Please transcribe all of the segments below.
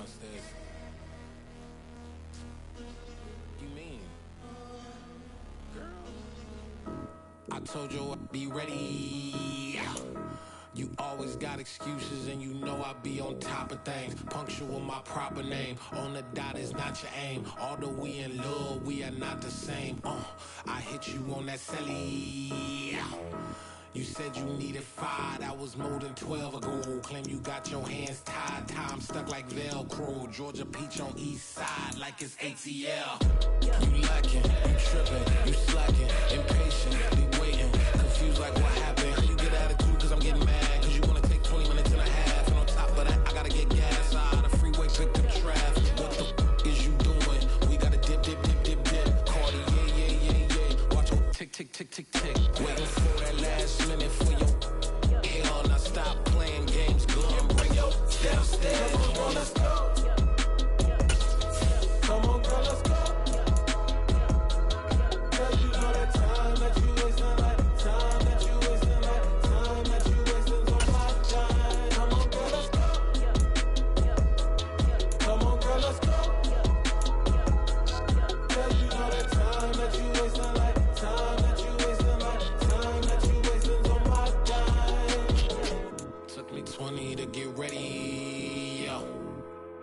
downstairs. You mean? Girl, I told you I'd be ready. You always got excuses and you know I be on top of things. Punctual my proper name. On the dot is not your aim. Although we in love, we are not the same. I hit you on that celly. You said you needed 5, that was more than 12 ago. Claim you got your hands tied, time stuck like Velcro. Georgia peach on east side like it's ATL. You lacking, you tripping, you slacking, impatient, be waiting, confused like what happened. How you get attitude cause I'm getting mad, cause you wanna take 20 minutes and a half. And on top of that, I gotta get gas out of the freeway, pick up traffic. What the is you doing? We gotta dip, dip, dip, dip, dip. Cardi, yeah. Watch your tick, tick, tick, tick, tick. Waiting for that last minute for your hell. Now stop playing games, go and bring your downstairs. Come on, let's go. Come on, girl, let's go. Girl, you know that time that you wasting, like time that you wasting, like time that you wasting on my time. Come on, girl, let's go. Come on, girl, let's go. Girl, you know that time that you wasting, like time that you wasting, like time that you wasting on my time. Took me 20 to get ready, yo.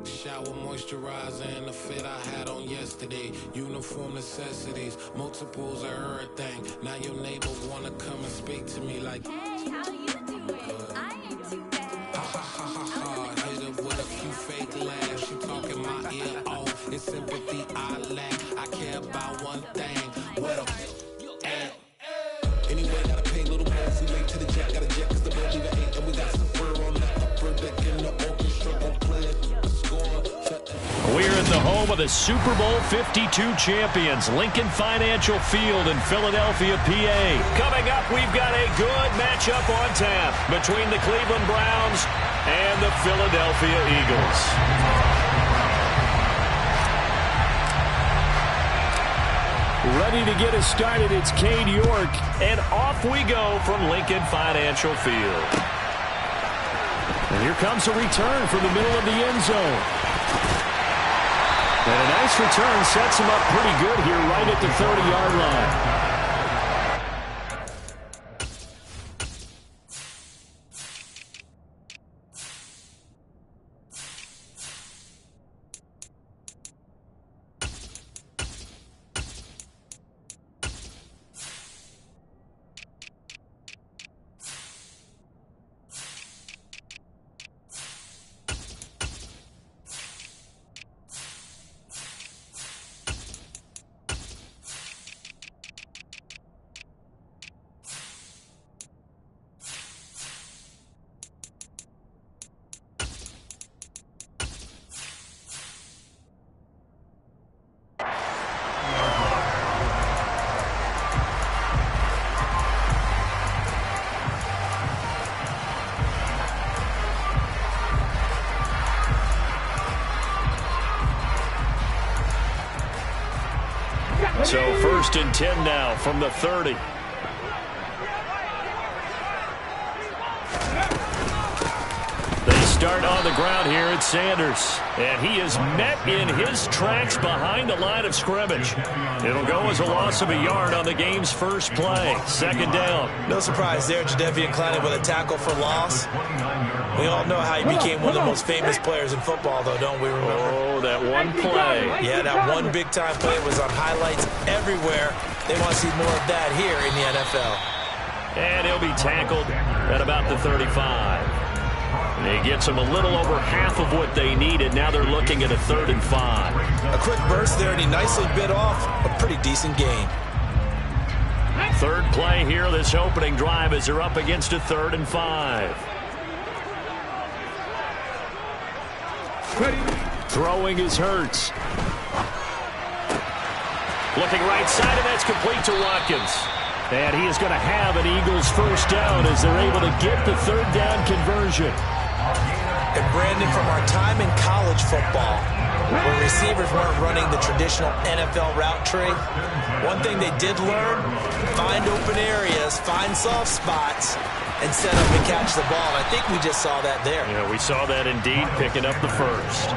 Shower moisturizer and the fit I had on yesterday. Uniform necessities, multiples of everything. Now your neighbors wanna come and speak to me like, Hey, how you doing? I ain't too bad. ha ha ha ha ha. Hit her with a few fake laughs. She talking my ear off. It's sympathy I lack. I care about one thing. What a at. Anyway, gotta pay a little more if we late to the jet. Got a jet cause the boat leave at 8. And we got some fur on the upper deck in the orchestra. Gon' play it. We're at the home of the Super Bowl 52 champions, Lincoln Financial Field in Philadelphia, PA. Coming up, we've got a good matchup on tap between the Cleveland Browns and the Philadelphia Eagles. Ready to get us started, it's Cade York, and off we go from Lincoln Financial Field. And here comes a return from the middle of the end zone. And a nice return sets him up pretty good here right at the 30-yard line. So 1st and 10 now from the 30. They start on the ground here at Sanders. And he is met in his tracks behind the line of scrimmage. It'll go as a loss of a yard on the game's first play. 2nd down. No surprise there, Jadeveon Clowney with a tackle for loss. We all know how he became one of the most famous players in football, though, don't we remember? Oh, that one play. Yeah, that one big-time play was on highlights everywhere. They want to see more of that here in the NFL. And he'll be tackled at about the 35. And he gets them a little over half of what they needed. Now they're looking at a 3rd and 5. A quick burst there, and he nicely bit off a pretty decent gain. 3rd play here, this opening drive, as they're up against a 3rd and 5. Throwing is Hurts. Looking right side, and that's complete to Watkins. And he is going to have an Eagles first down as they're able to get the 3rd down conversion. And Brandon, from our time in college football, where receivers weren't running the traditional NFL route tree, one thing they did learn, find open areas, find soft spots, and set up and catch the ball. I think we just saw that there. Yeah, we saw that indeed, picking up the first.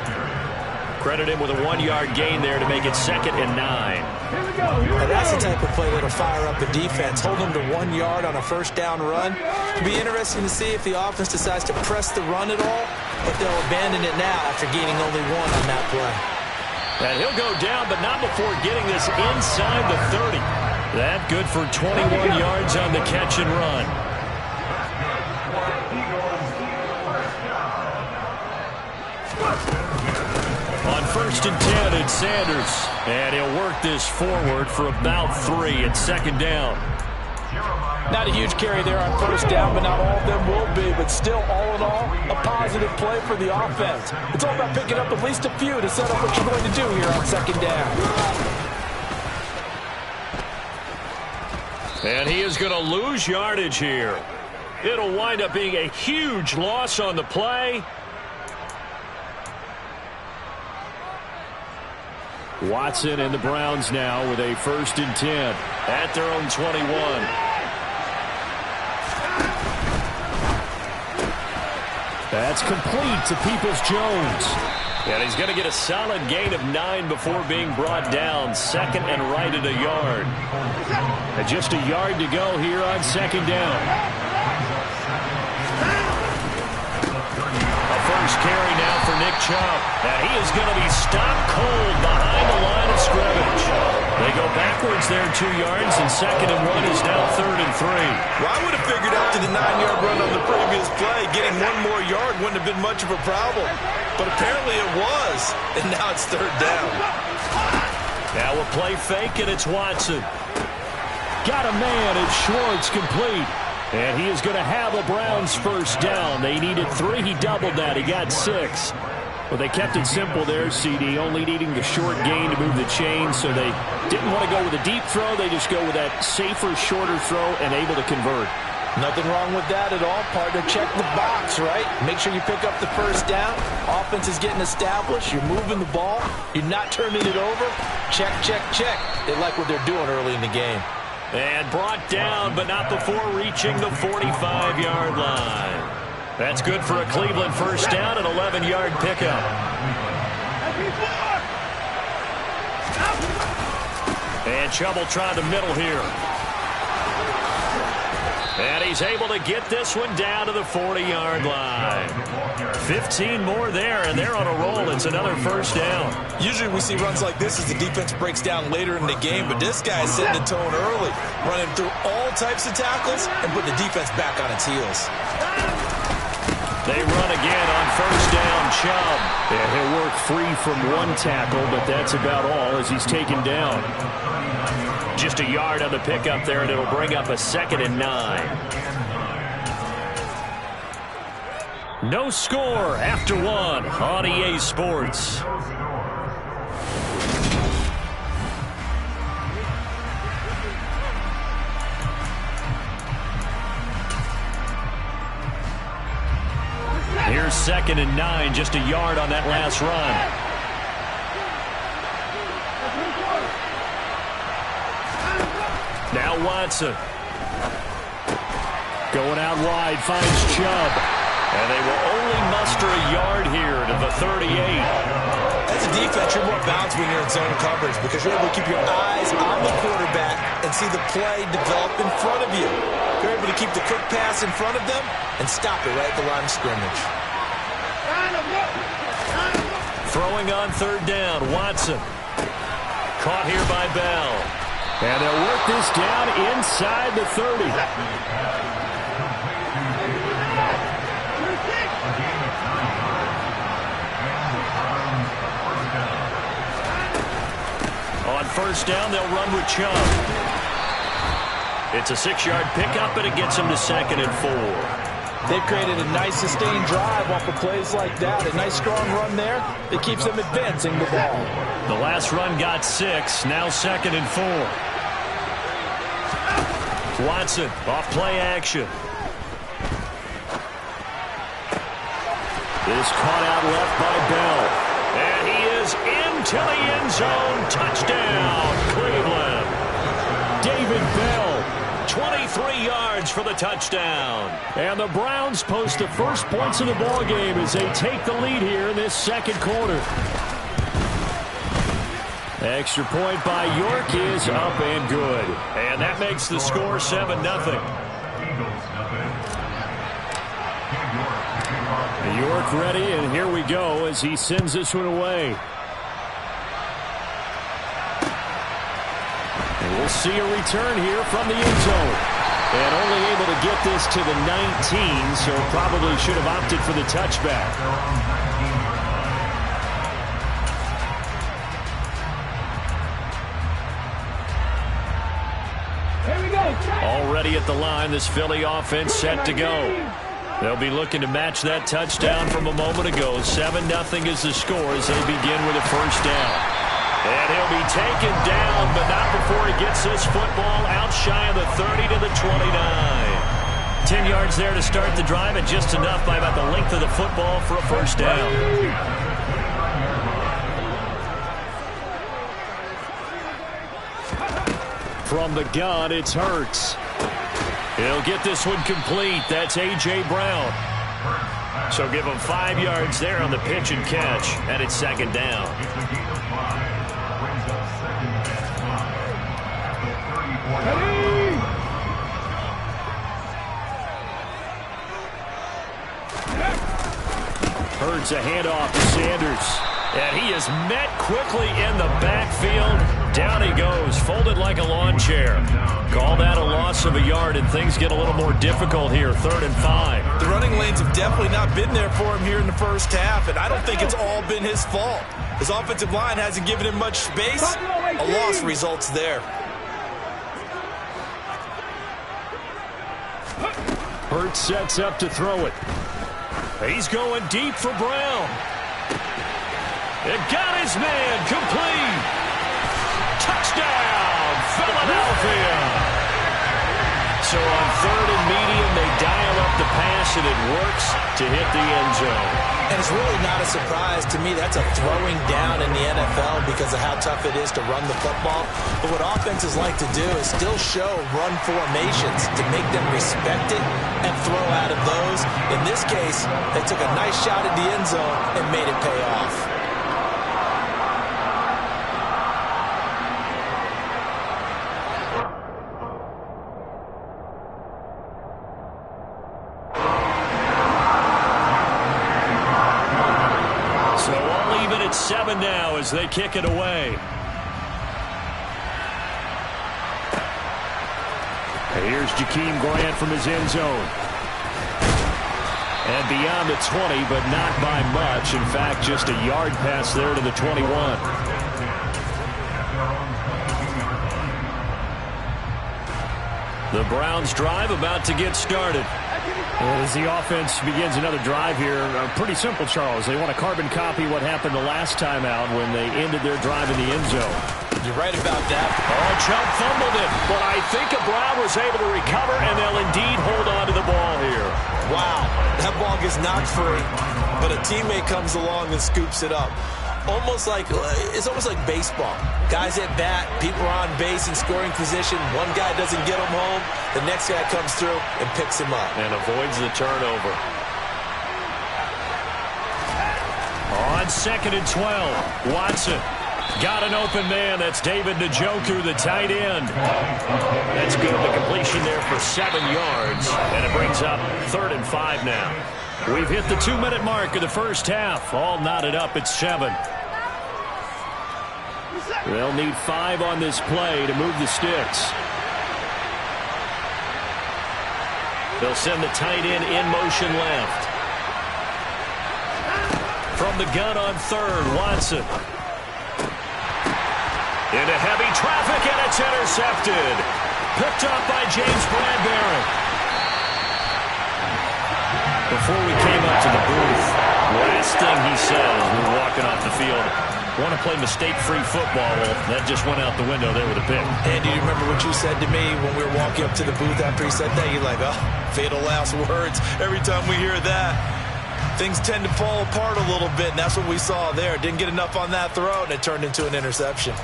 Credit him with a 1-yard gain there to make it 2nd and 9. And that's the type of play that'll fire up the defense. Hold them to 1 yard on a first down run. It'll be interesting to see if the offense decides to press the run at all, but they'll abandon it now after gaining only 1 on that play. And he'll go down, but not before getting this inside the 30. That good for 21 yards on the catch and run. On 1st and 10, it's Sanders. And he'll work this forward for about 3 at 2nd down. Not a huge carry there on 1st down, but not all of them will be. But still, all in all, a positive play for the offense. It's all about picking up at least a few to set up what you're going to do here on 2nd down. And he is going to lose yardage here. It'll wind up being a huge loss on the play. Watson and the Browns now with a 1st and 10 at their own 21. That's complete to Peoples-Jones. And he's going to get a solid gain of 9 before being brought down. 2nd and right at a yard. And just a yard to go here on 2nd down. A first carry now for Nick Chubb. And he is going to be stopped cold behind the line of scrimmage. They go backwards there 2 yards, and 2nd and 1 is now 3rd and 3. Well, I would have figured after the 9-yard run on the previous play, getting 1 more yard wouldn't have been much of a problem. But apparently it was, and now it's 3rd down. Now a play fake, and it's Watson. Got a man, it's Schwartz complete. And he is going to have the Browns 1st down. They needed 3, he doubled that, he got 6. Well, they kept it simple there, CD, only needing the short gain to move the chain, so they didn't want to go with a deep throw. They just go with that safer, shorter throw and able to convert. Nothing wrong with that at all. Partner, check the box, right? Make sure you pick up the 1st down. Offense is getting established. You're moving the ball. You're not turning it over. Check, check, check. They like what they're doing early in the game. And brought down, but not before reaching the 45-yard line. That's good for a Cleveland 1st down, an 11-yard pickup. And Chubb will try the middle here. And he's able to get this one down to the 40-yard line. 15 more there, and they're on a roll. It's another 1st down. Usually we see runs like this as the defense breaks down later in the game, but this guy is setting the tone early, running through all types of tackles and putting the defense back on its heels. They run again on 1st down, Chubb. And he'll work free from 1 tackle, but that's about all as he's taken down. Just a yard on the pickup there, and it'll bring up a 2nd and 9. No score after 1 on EA Sports. Here's 2nd and 9, just a yard on that last run. Now Watson. Going out wide, finds Chubb. And they will only muster a yard here to the 38. As a defense, you're more balanced when you're in zone coverage because you're able to keep your eyes on the quarterback and see the play develop in front of you. You're able to keep the quick pass in front of them and stop it right at the line of scrimmage. Throwing on 3rd down, Watson. Caught here by Bell. And they'll work this down inside the 30. On 1st down, they'll run with Chubb. It's a 6-yard pickup, and it gets them to 2nd and 4. They've created a nice sustained drive off of plays like that. A nice strong run there that keeps them advancing the ball. The last run got 6, now 2nd and 4. Watson off play action. Is caught out left by Bell. And he is into the end zone. Touchdown, Cleveland. David Bell, 23 yards. yards for the touchdown. And the Browns post the first points of the ball game as they take the lead here in this second quarter. Extra point by York is up and good. And that makes the score 7-0. York ready, and here we go as he sends this one away. And we'll see a return here from the end zone. And only able to get this to the 19, so probably should have opted for the touchback. Already at the line, this Philly offense set to go. They'll be looking to match that touchdown from a moment ago. 7-0 is the score as they begin with a first down. And he'll be taken down, but not before he gets this football out shy of the 30 to the 29. 10 yards there to start the drive, and just enough by about the length of the football for a first down. From the gun, it's Hurts. He'll get this one complete. That's A.J. Brown. So give him 5 yards there on the pitch and catch, and it's second down. Hurts a handoff to Sanders. And he is met quickly in the backfield. Down he goes, folded like a lawn chair. Call that a loss of a yard, and things get a little more difficult here. 3rd and 5. The running lanes have definitely not been there for him here in the first half, and I don't think it's all been his fault. His offensive line hasn't given him much space. A loss results there. Hurts sets up to throw it. He's going deep for Brown. It got his man complete. Touchdown, Philadelphia. So on 3rd and medium, they dial up the pass, and it works to hit the end zone. And it's really not a surprise to me. That's a throwing down in the NFL because of how tough it is to run the football. But what offenses like to do is still show run formations to make them respect it and throw out of those. In this case, they took a nice shot at the end zone and made it pay off. It's 7 now as they kick it away. Here's Jakeem Grant from his end zone. And beyond the 20, but not by much. In fact, just a yard pass there to the 21. The Browns drive about to get started. As the offense begins another drive here, pretty simple, Charles. They want to carbon copy what happened the last time out when they ended their drive in the end zone. You're right about that. Oh, Chubb fumbled it, but I think Brown was able to recover, and they'll indeed hold on to the ball here. Wow, that ball gets knocked free, but a teammate comes along and scoops it up. It's almost like baseball. Guys at bat, people are on base in scoring position. One guy doesn't get him home. The next guy comes through and picks him up. And avoids the turnover. On 2nd and 12, Watson got an open man. That's David Njoku, the tight end. That's good. The completion there for 7 yards. And it brings up 3rd and 5 now. We've hit the 2-minute mark of the first half. All knotted up at 7. They'll need 5 on this play to move the sticks. They'll send the tight end in motion left. From the gun on 3rd, Watson. Into heavy traffic, and it's intercepted. Picked up by James Bradbury. Before we came up to the booth, last thing he said as we were walking off the field, want to play mistake-free football. Well, that just went out the window there with a pick. And do you remember what you said to me when we were walking up to the booth after he said that? You're like, oh, fatal last words. Every time we hear that, things tend to fall apart a little bit, and that's what we saw there. Didn't get enough on that throw, and it turned into an interception.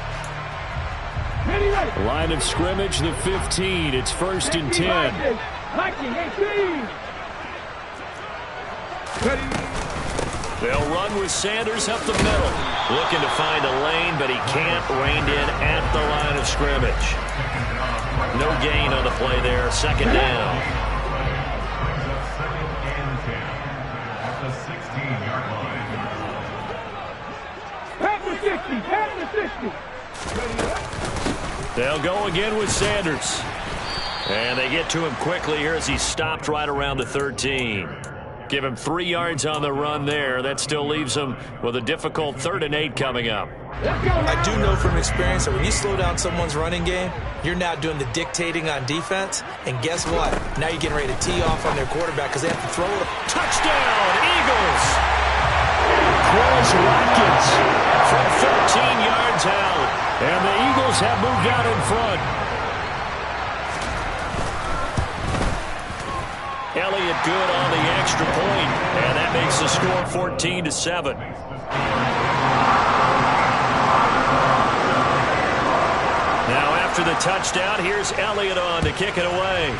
Line of scrimmage, the 15. It's 1st and 10. They'll run with Sanders up the middle. Looking to find a lane, but he can't. Reined in at the line of scrimmage. No gain on the play there. Second down. They'll go again with Sanders. And they get to him quickly here as he's stopped right around the 13. Give him 3 yards on the run there. That still leaves him with a difficult 3rd and 8 coming up. I do know from experience that when you slow down someone's running game, you're now doing the dictating on defense. And guess what? Now you're getting ready to tee off on their quarterback because they have to throw it. Touchdown, Eagles! Quez Watkins from 13 yards out. And the Eagles have moved out in front. Elliott good on the extra point, and that makes the score 14-7. Now after the touchdown, here's Elliott on to kick it away.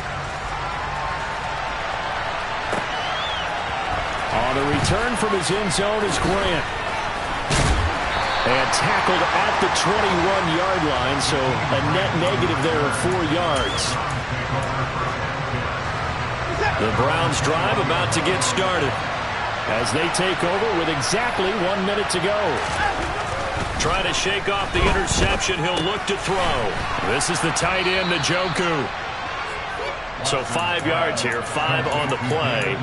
On the return from his end zone is Grant. And tackled at the 21-yard line, so a net negative there of 4 yards. The Browns drive about to get started as they take over with exactly 1 minute to go. Trying to shake off the interception, he'll look to throw. This is the tight end, Njoku. So 5 yards here, 5 on the play,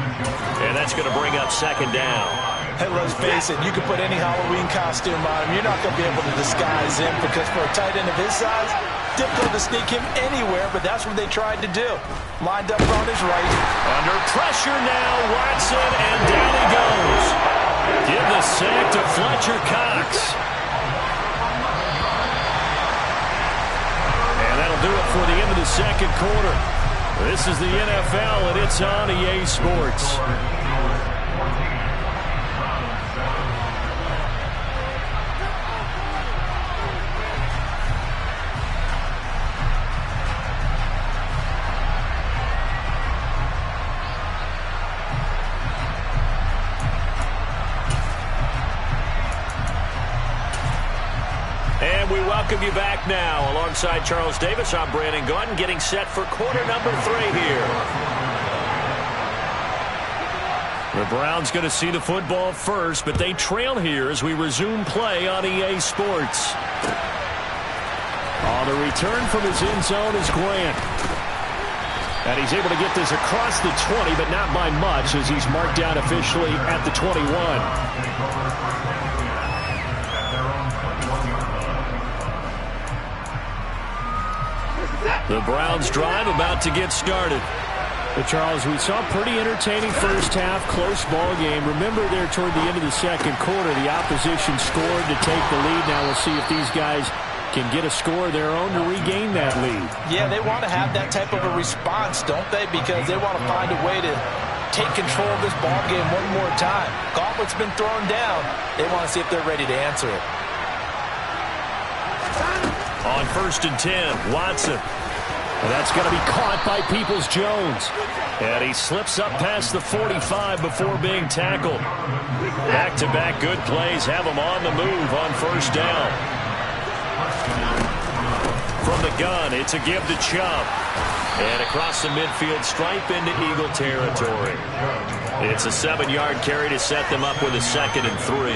and that's going to bring up second down. Hey, let's face it, you can put any Halloween costume on him. You're not going to be able to disguise him because for a tight end of his size, difficult to sneak him anywhere, but that's what they tried to do. Lined up on his right. Under pressure now, Watson, and down he goes. Give the sack to Fletcher Cox. And that'll do it for the end of the second quarter. This is the NFL, and it's on EA Sports. And we welcome you back now. Alongside Charles Davis, I'm Brandon Gaudin, getting set for quarter number 3 here. The Browns going to see the football first, but they trail here as we resume play on EA Sports. On the return from his end zone is Grant. And he's able to get this across the 20, but not by much as he's marked down officially at the 21. The Browns drive about to get started. But Charles, we saw a pretty entertaining first half, close ball game. Remember there toward the end of the second quarter, the opposition scored to take the lead. Now we'll see if these guys can get a score of their own to regain that lead. Yeah, they want to have that type of a response, don't they? Because they want to find a way to take control of this ball game one more time. Gauntlet's been thrown down. They want to see if they're ready to answer it. On 1st and 10, Watson. That's going to be caught by Peoples-Jones. And he slips up past the 45 before being tackled. Back-to-back good plays have him on the move on 1st down. From the gun, it's a give to Chubb. And across the midfield stripe into Eagle territory. It's a 7-yard carry to set them up with a 2nd and 3.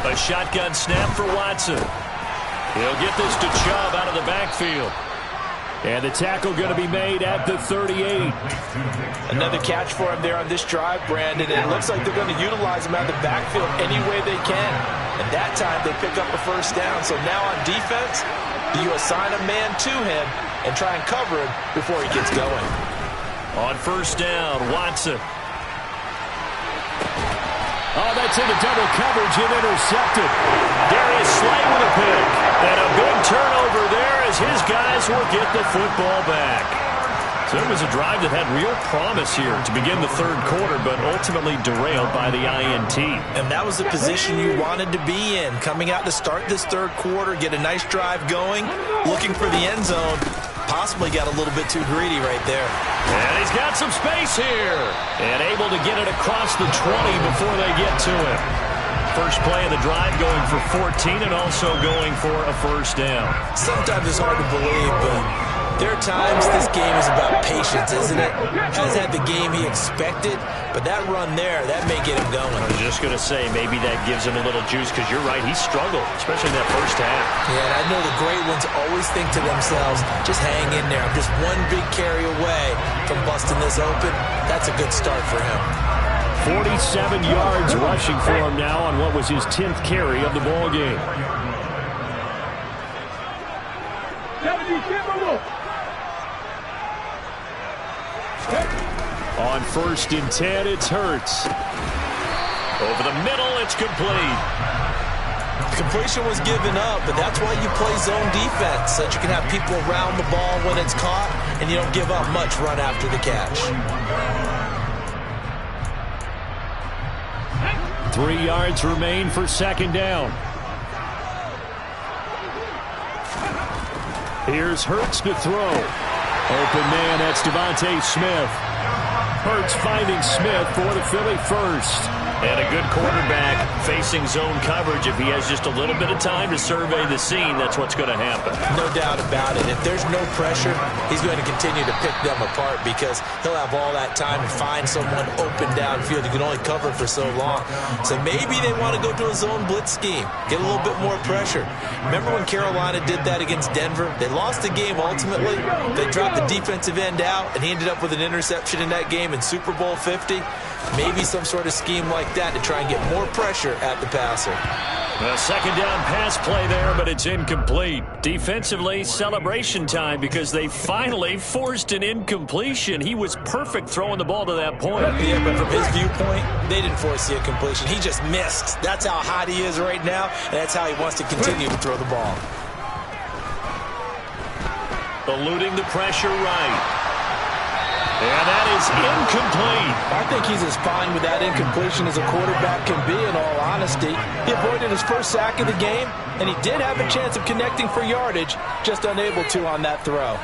A shotgun snap for Watson. He'll get this to Chubb out of the backfield. And the tackle going to be made at the 38. Another catch for him there on this drive, Brandon. And it looks like they're going to utilize him out of the backfield any way they can. And that time they pick up a 1st down. So now on defense, do you assign a man to him and try and cover him before he gets going? On 1st down, Watson. Oh, that's into double coverage and intercepted. Darius Slay with a pick. And a big turnover there as his guys will get the football back. So it was a drive that had real promise here to begin the third quarter, but ultimately derailed by the INT. And that was the position you wanted to be in, coming out to start this third quarter, get a nice drive going, looking for the end zone. Possibly got a little bit too greedy right there. And he's got some space here. And able to get it across the 20 before they get to it. First play of the drive going for 14 and also going for a first down. Sometimes it's hard to believe, but there are times this game is about patience, isn't it? Has had the game he expected, but that run there, that may get him going. I was just going to say, maybe that gives him a little juice, because you're right, he struggled, especially in that first half. Yeah, and I know the great ones always think to themselves, just hang in there. I'm just one big carry away from busting this open. That's a good start for him. 47 yards rushing for him now on what was his 10th carry of the ball game. On 1st and 10, it's Hurts. Over the middle, it's complete. Completion was given up, but that's why you play zone defense, so that you can have people around the ball when it's caught, and you don't give up much run after the catch. 3 yards remain for second down. Here's Hurts to throw. Open man, that's Devontae Smith. Hurts finding Smith for the Philly first. And a good quarterback facing zone coverage. If he has just a little bit of time to survey the scene, that's what's going to happen. No doubt about it. If there's no pressure, he's going to continue to pick them apart because he'll have all that time to find someone open downfield. You can only cover for so long. So maybe they want to go to a zone blitz scheme, get a little bit more pressure. Remember when Carolina did that against Denver? They lost the game ultimately. They dropped the defensive end out, and he ended up with an interception in that game in Super Bowl 50. Maybe some sort of scheme like that to try and get more pressure at the passer. A second down pass play there, but it's incomplete. Defensively, celebration time because they finally forced an incompletion. He was perfect throwing the ball to that point. Yeah, but from his viewpoint, they didn't force the incompletion. He just missed. That's how hot he is right now, and that's how he wants to continue to throw the ball. Eluding the pressure right. And that is incomplete. I think he's as fine with that incompletion as a quarterback can be, in all honesty. He avoided his first sack of the game, and he did have a chance of connecting for yardage, just unable to on that throw.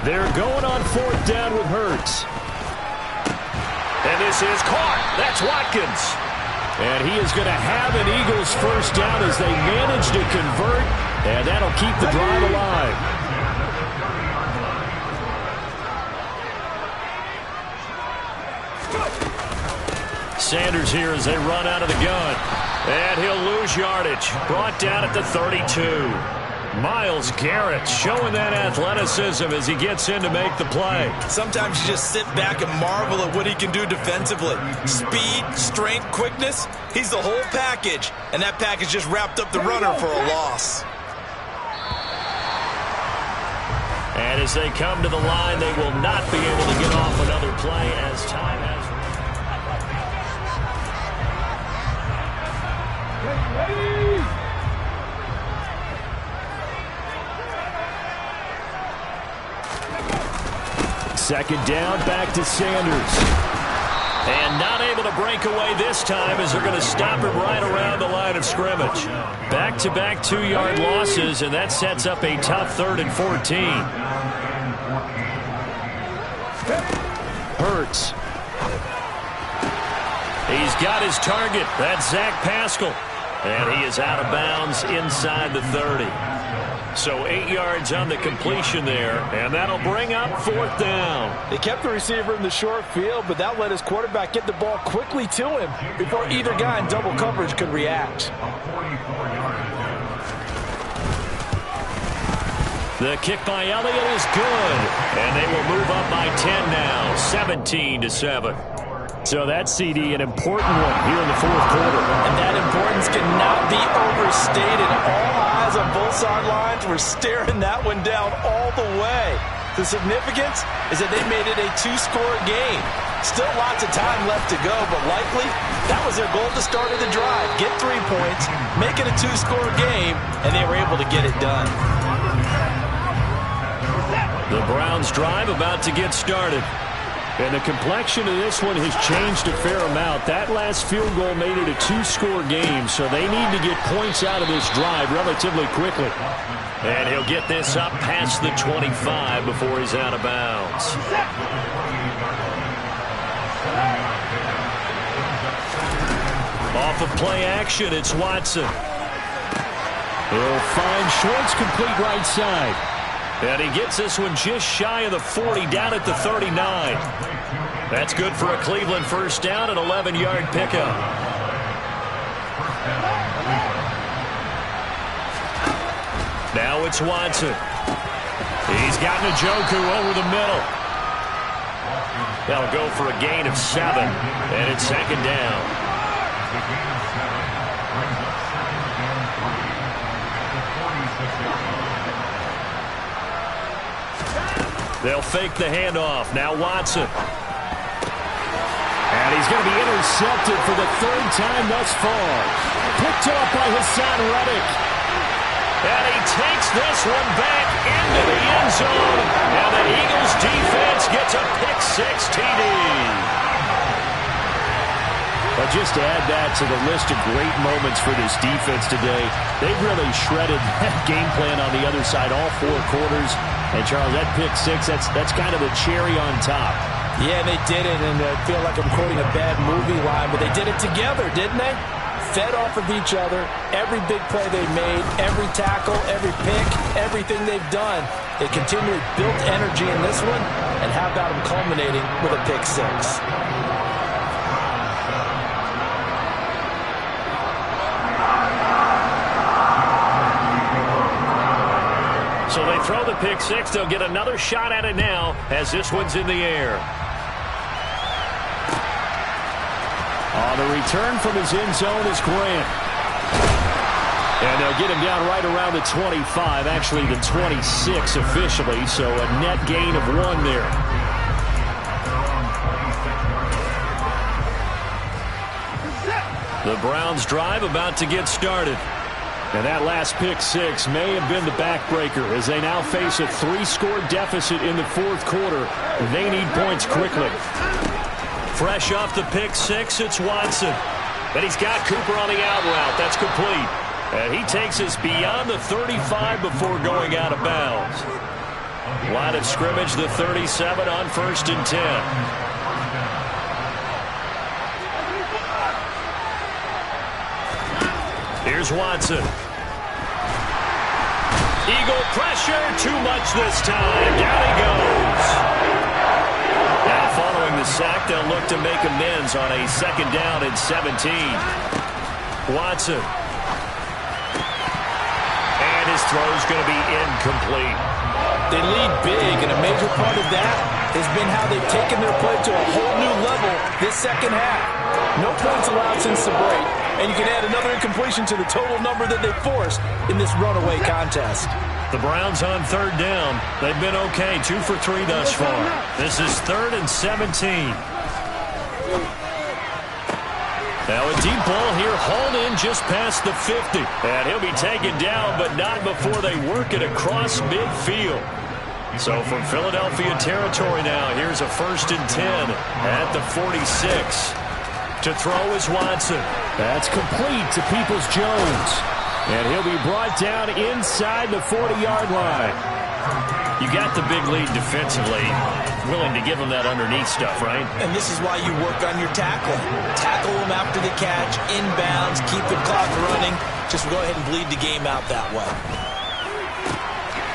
They're going on 4th down with Hurts. And this is caught. That's Watkins. And he is going to have an Eagles first down as they manage to convert. And that'll keep the drive alive. Sanders here as they run out of the gun. And he'll lose yardage. Brought down at the 32. Myles Garrett showing that athleticism as he gets in to make the play. Sometimes you just sit back and marvel at what he can do defensively. Speed, strength, quickness, he's the whole package. And that package just wrapped up the runner for a loss. And as they come to the line, they will not be able to get off another play as time has. Second down, back to Sanders. And not able to break away this time as they're going to stop him right around the line of scrimmage. Back-to-back 2-yard losses, and that sets up a tough 3rd and 14. Hurts. He's got his target. That's Zach Pascal. And he is out of bounds inside the 30. So 8 yards on the completion there, and that'll bring up 4th down. They kept the receiver in the short field, but that let his quarterback get the ball quickly to him before either guy in double coverage could react. The kick by Elliott is good, and they will move up by 10 now, 17-7. So that CD, an important one here in the 4th quarter. And that importance cannot be overstated. All eyes on both sidelines were staring that one down all the way. The significance is that they made it a two-score game. Still lots of time left to go, but likely that was their goal to start of the drive. Get 3 points, make it a two-score game, and they were able to get it done. The Browns drive about to get started. And the complexion of this one has changed a fair amount. That last field goal made it a two-score game, so they need to get points out of this drive relatively quickly. And he'll get this up past the 25 before he's out of bounds. Off of play action, it's Watson. He'll find Schwartz complete right side. And he gets this one just shy of the 40, down at the 39. That's good for a Cleveland first down, an 11-yard pickup. Now it's Watson. He's got Njoku over the middle. They'll go for a gain of 7, and it's second down. They'll fake the handoff. Now Watson. And he's going to be intercepted for the third time thus far. Picked off by Hassan Reddick. And he takes this one back into the end zone. And the Eagles defense gets a pick-6 TD. But just to add that to the list of great moments for this defense today, they've really shredded that game plan on the other side all 4 quarters. And, Charles, that pick-6, that's kind of the cherry on top. Yeah, they did it, and I feel like I'm quoting a bad movie line, but they did it together, didn't they? Fed off of each other, every big play they made, every tackle, every pick, everything they've done. They continually built energy in this one, and how about them culminating with a pick-6? So they throw the pick-6. They'll get another shot at it now as this one's in the air. On the return from his end zone is Grant. And they'll get him down right around the 25, actually the 26 officially, so a net gain of 1 there. The Browns drive about to get started. And that last pick-6 may have been the backbreaker as they now face a 3-score deficit in the 4th quarter. They need points quickly. Fresh off the pick-6, it's Watson. And he's got Cooper on the out route. That's complete. And he takes us beyond the 35 before going out of bounds. Line of scrimmage, the 37 on 1st and 10. Here's Watson. Eagle pressure, too much this time. Down he goes. Now following the sack, they'll look to make amends on a 2nd down and 17. Watson. And his throw's going to be incomplete. They lead big, and a major part of that has been how they've taken their play to a whole new level this second half. No points allowed since the break, and you can add another incompletion to the total number that they forced in this runaway contest. The Browns on 3rd down. They've been okay, 2 for 3 thus far. This is 3rd and 17. Now a deep ball here, hauled in just past the 50. And he'll be taken down, but not before they work it across midfield. So from Philadelphia territory now, here's a 1st and 10 at the 46. To throw is Watson. That's complete to Peoples-Jones. And he'll be brought down inside the 40-yard line. You got the big lead defensively. Willing to give him that underneath stuff, right? And this is why you work on your tackling. Tackle him after the catch, inbounds, keep the clock running. Just go ahead and bleed the game out that way.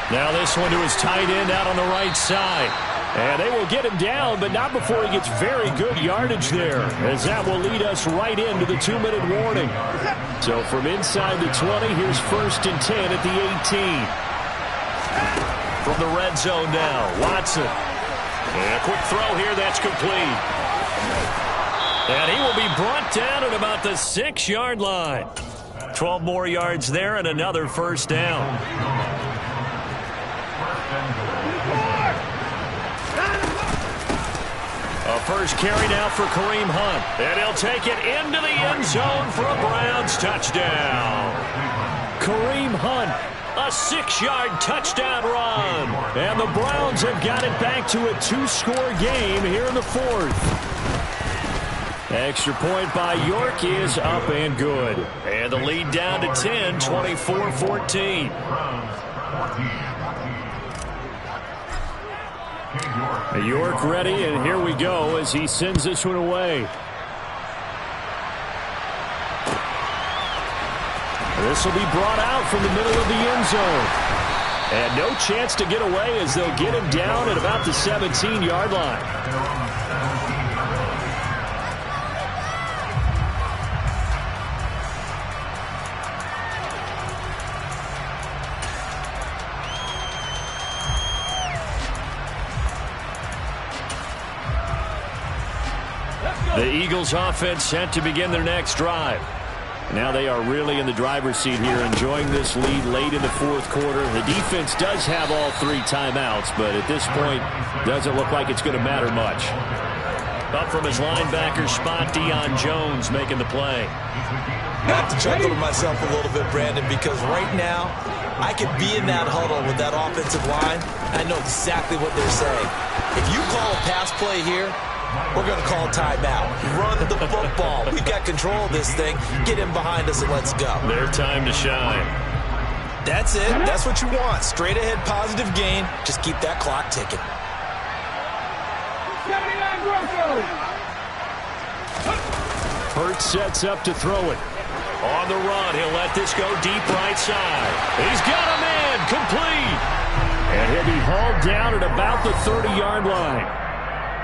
Now this one to his tight end out on the right side. And they will get him down, but not before he gets very good yardage there, as that will lead us right into the 2-minute warning. So from inside the 20, here's 1st and 10 at the 18. From the red zone now, Watson. And a quick throw here, that's complete. And he will be brought down at about the 6-yard line. 12 more yards there and another 1st down. first carry now for Kareem Hunt. And he'll take it into the end zone for a Browns touchdown. Kareem Hunt, a 6-yard touchdown run. And the Browns have got it back to a 2-score game here in the fourth. Extra point by York is up and good. And the lead down to 10, 24-14. York ready, and here we go as he sends this one away. This will be brought out from the middle of the end zone. And no chance to get away as they'll get him down at about the 17-yard line. The Eagles offense set to begin their next drive. Now they are really in the driver's seat here, enjoying this lead late in the fourth quarter. The defense does have all 3 timeouts, but at this point, doesn't look like it's going to matter much. Up from his linebacker spot, Deion Jones making the play. I have to chuckle to myself a little bit, Brandon, because right now, I could be in that huddle with that offensive line. I know exactly what they're saying. If you call a pass play here, we're going to call timeout. Run the football. We've got control of this thing. Get him behind us and let's go. Their time to shine. That's it. That's what you want. Straight ahead positive gain. Just keep that clock ticking. Hurts sets up to throw it. On the run, he'll let this go deep right side. He's got a man complete. And he'll be hauled down at about the 30-yard line.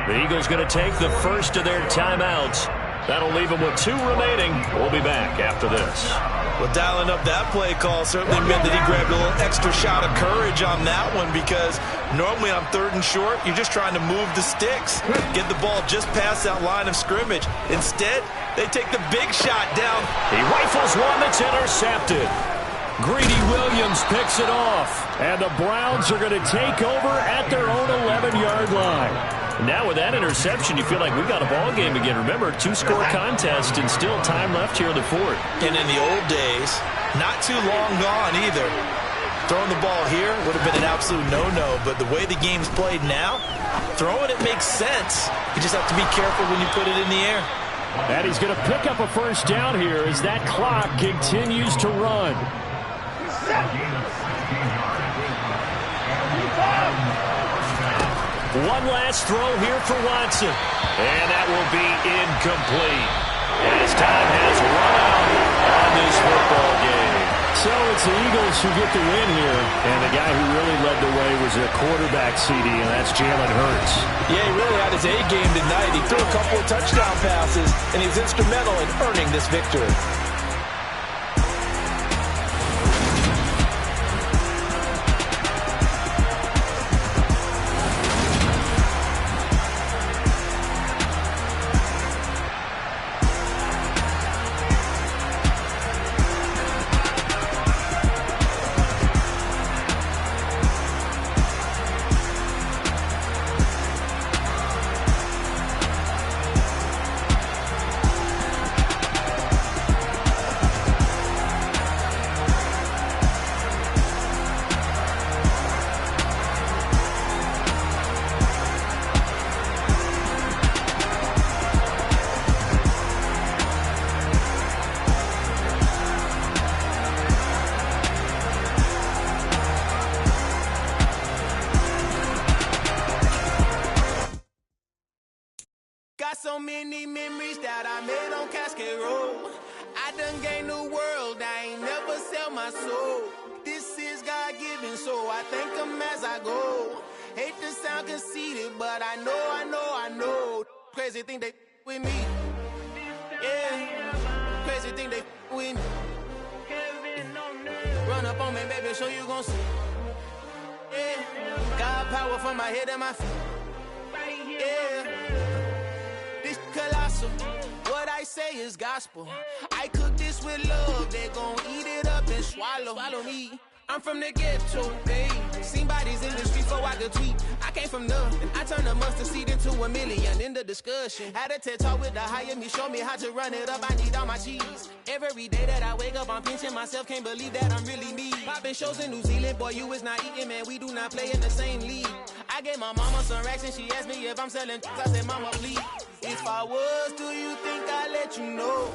The Eagles going to take the first of their timeouts. That'll leave them with 2 remaining. We'll be back after this. Well, dialing up that play call certainly meant that he grabbed a little extra shot of courage on that one, because normally on 3rd and short, you're just trying to move the sticks, get the ball just past that line of scrimmage. Instead, they take the big shot down. He rifles one that's intercepted. Greedy Williams picks it off, and the Browns are going to take over at their own 11-yard line. Now with that interception, you feel like we've got a ball game again. Remember, 2-score contest and still time left here in the fourth. And in the old days, not too long gone either. Throwing the ball here would have been an absolute no-no, but the way the game's played now, throwing it makes sense. You just have to be careful when you put it in the air. And he's going to pick up a first down here as that clock continues to run. One last throw here for Watson. And that will be incomplete. As time has run out on this football game. So it's the Eagles who get the win here. And the guy who really led the way was their quarterback, CD, and that's Jalen Hurts. Yeah, he really had his A game tonight. He threw a couple of touchdown passes, and he's instrumental in earning this victory. So many memories that I made on Cascade Road. I done gained the world, I ain't never sell my soul. This is God-given, so I thank him as I go. Hate to sound conceited, but I know. Crazy thing they with me. Yeah, crazy thing they with me. Run up on me, baby, show you gon' see. Yeah, God power from my head and my feet. Yeah. Colossal, what I say is gospel. I cook this with love, they gon' eat it up and swallow me. I'm from the ghetto, baby. Seen bodies in the street before I could tweet. I came from nothing. I turned a mustard seed into a million in the discussion. Had a TED talk with the higher me, show me how to run it up. I need all my cheese. Every day that I wake up, I'm pinching myself. Can't believe that I'm really me. Popping shows in New Zealand, boy, you is not eating, man. We do not play in the same league. I gave my mama some racks and she asked me if I'm selling. I said, mama, please. If I was, do you think I'd let you know?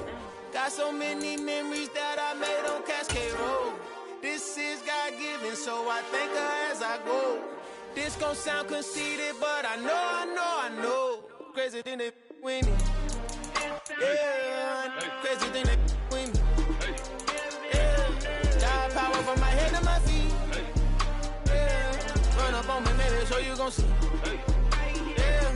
Got so many memories that I made on Cascade Road. This is God-given, so I thank her as I go. This gon' sound conceited, but I know. Crazy thing they with me. Yeah, crazy thing they with me. Yeah, got power from my head to my feet. Yeah, run up on me, maybe so you gon' see. Yeah.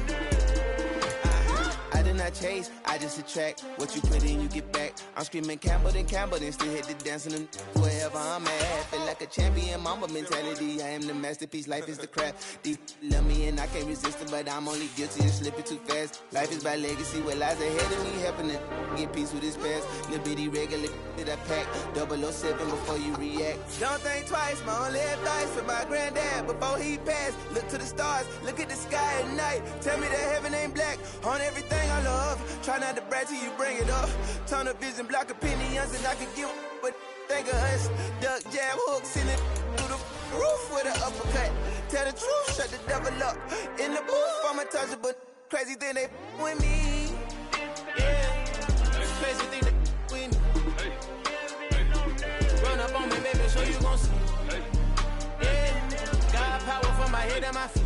I did not chase, I just attract. What you put in, you get back. I'm screaming Campbell, then still hit the dancing and wherever I'm at. Feel like a champion, mama mentality. I am the masterpiece, life is the crap. Deep love me and I can't resist it, but I'm only guilty of slipping too fast. Life is by legacy, what lies ahead of me, helping to get peace with his past. Little bitty regular that I pack, 007 before you react. Don't think twice, my only advice for my granddad before he passed. Look to the stars, look at the sky at night. Tell me that heaven ain't black on everything I love. Try not to brag till you bring it up. Tunnel vision, block opinions, and I can give but think of us. Duck jab hooks in it through the roof with an uppercut. Tell the truth, shut the devil up. In the booth, I'm untouchable. Crazy thing they with me. Yeah, crazy thing they with me. Run up on me, baby, so you gon' see. Yeah, got power from my head and my feet.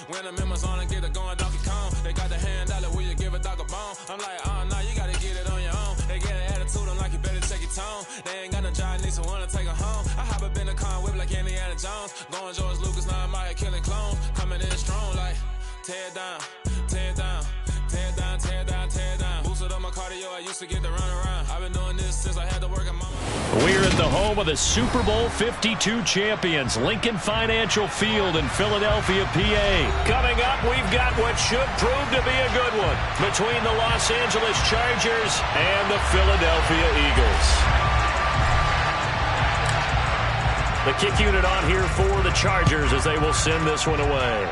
When the members on and get it going Donkey Kong, they got the hand dollar, will you give a dog a bone? I'm like, oh no, you gotta get it on your own. They get an attitude, I'm like, you better check your tone. They ain't got no job, need someone to take her home. I hop up in the car, whip like Indiana Jones. Going George Lucas, now I'm out here killing clones. Coming in strong like, tear down, tear down, tear down, tear down, tear down. Boosted up my cardio, I used to get to run around. I've been doing this since I had to work at mama. We're at the home of the Super Bowl 52 champions, Lincoln Financial Field in Philadelphia, PA. Coming up, we've got what should prove to be a good one between the Los Angeles Chargers and the Philadelphia Eagles. The kick unit on here for the Chargers as they will send this one away.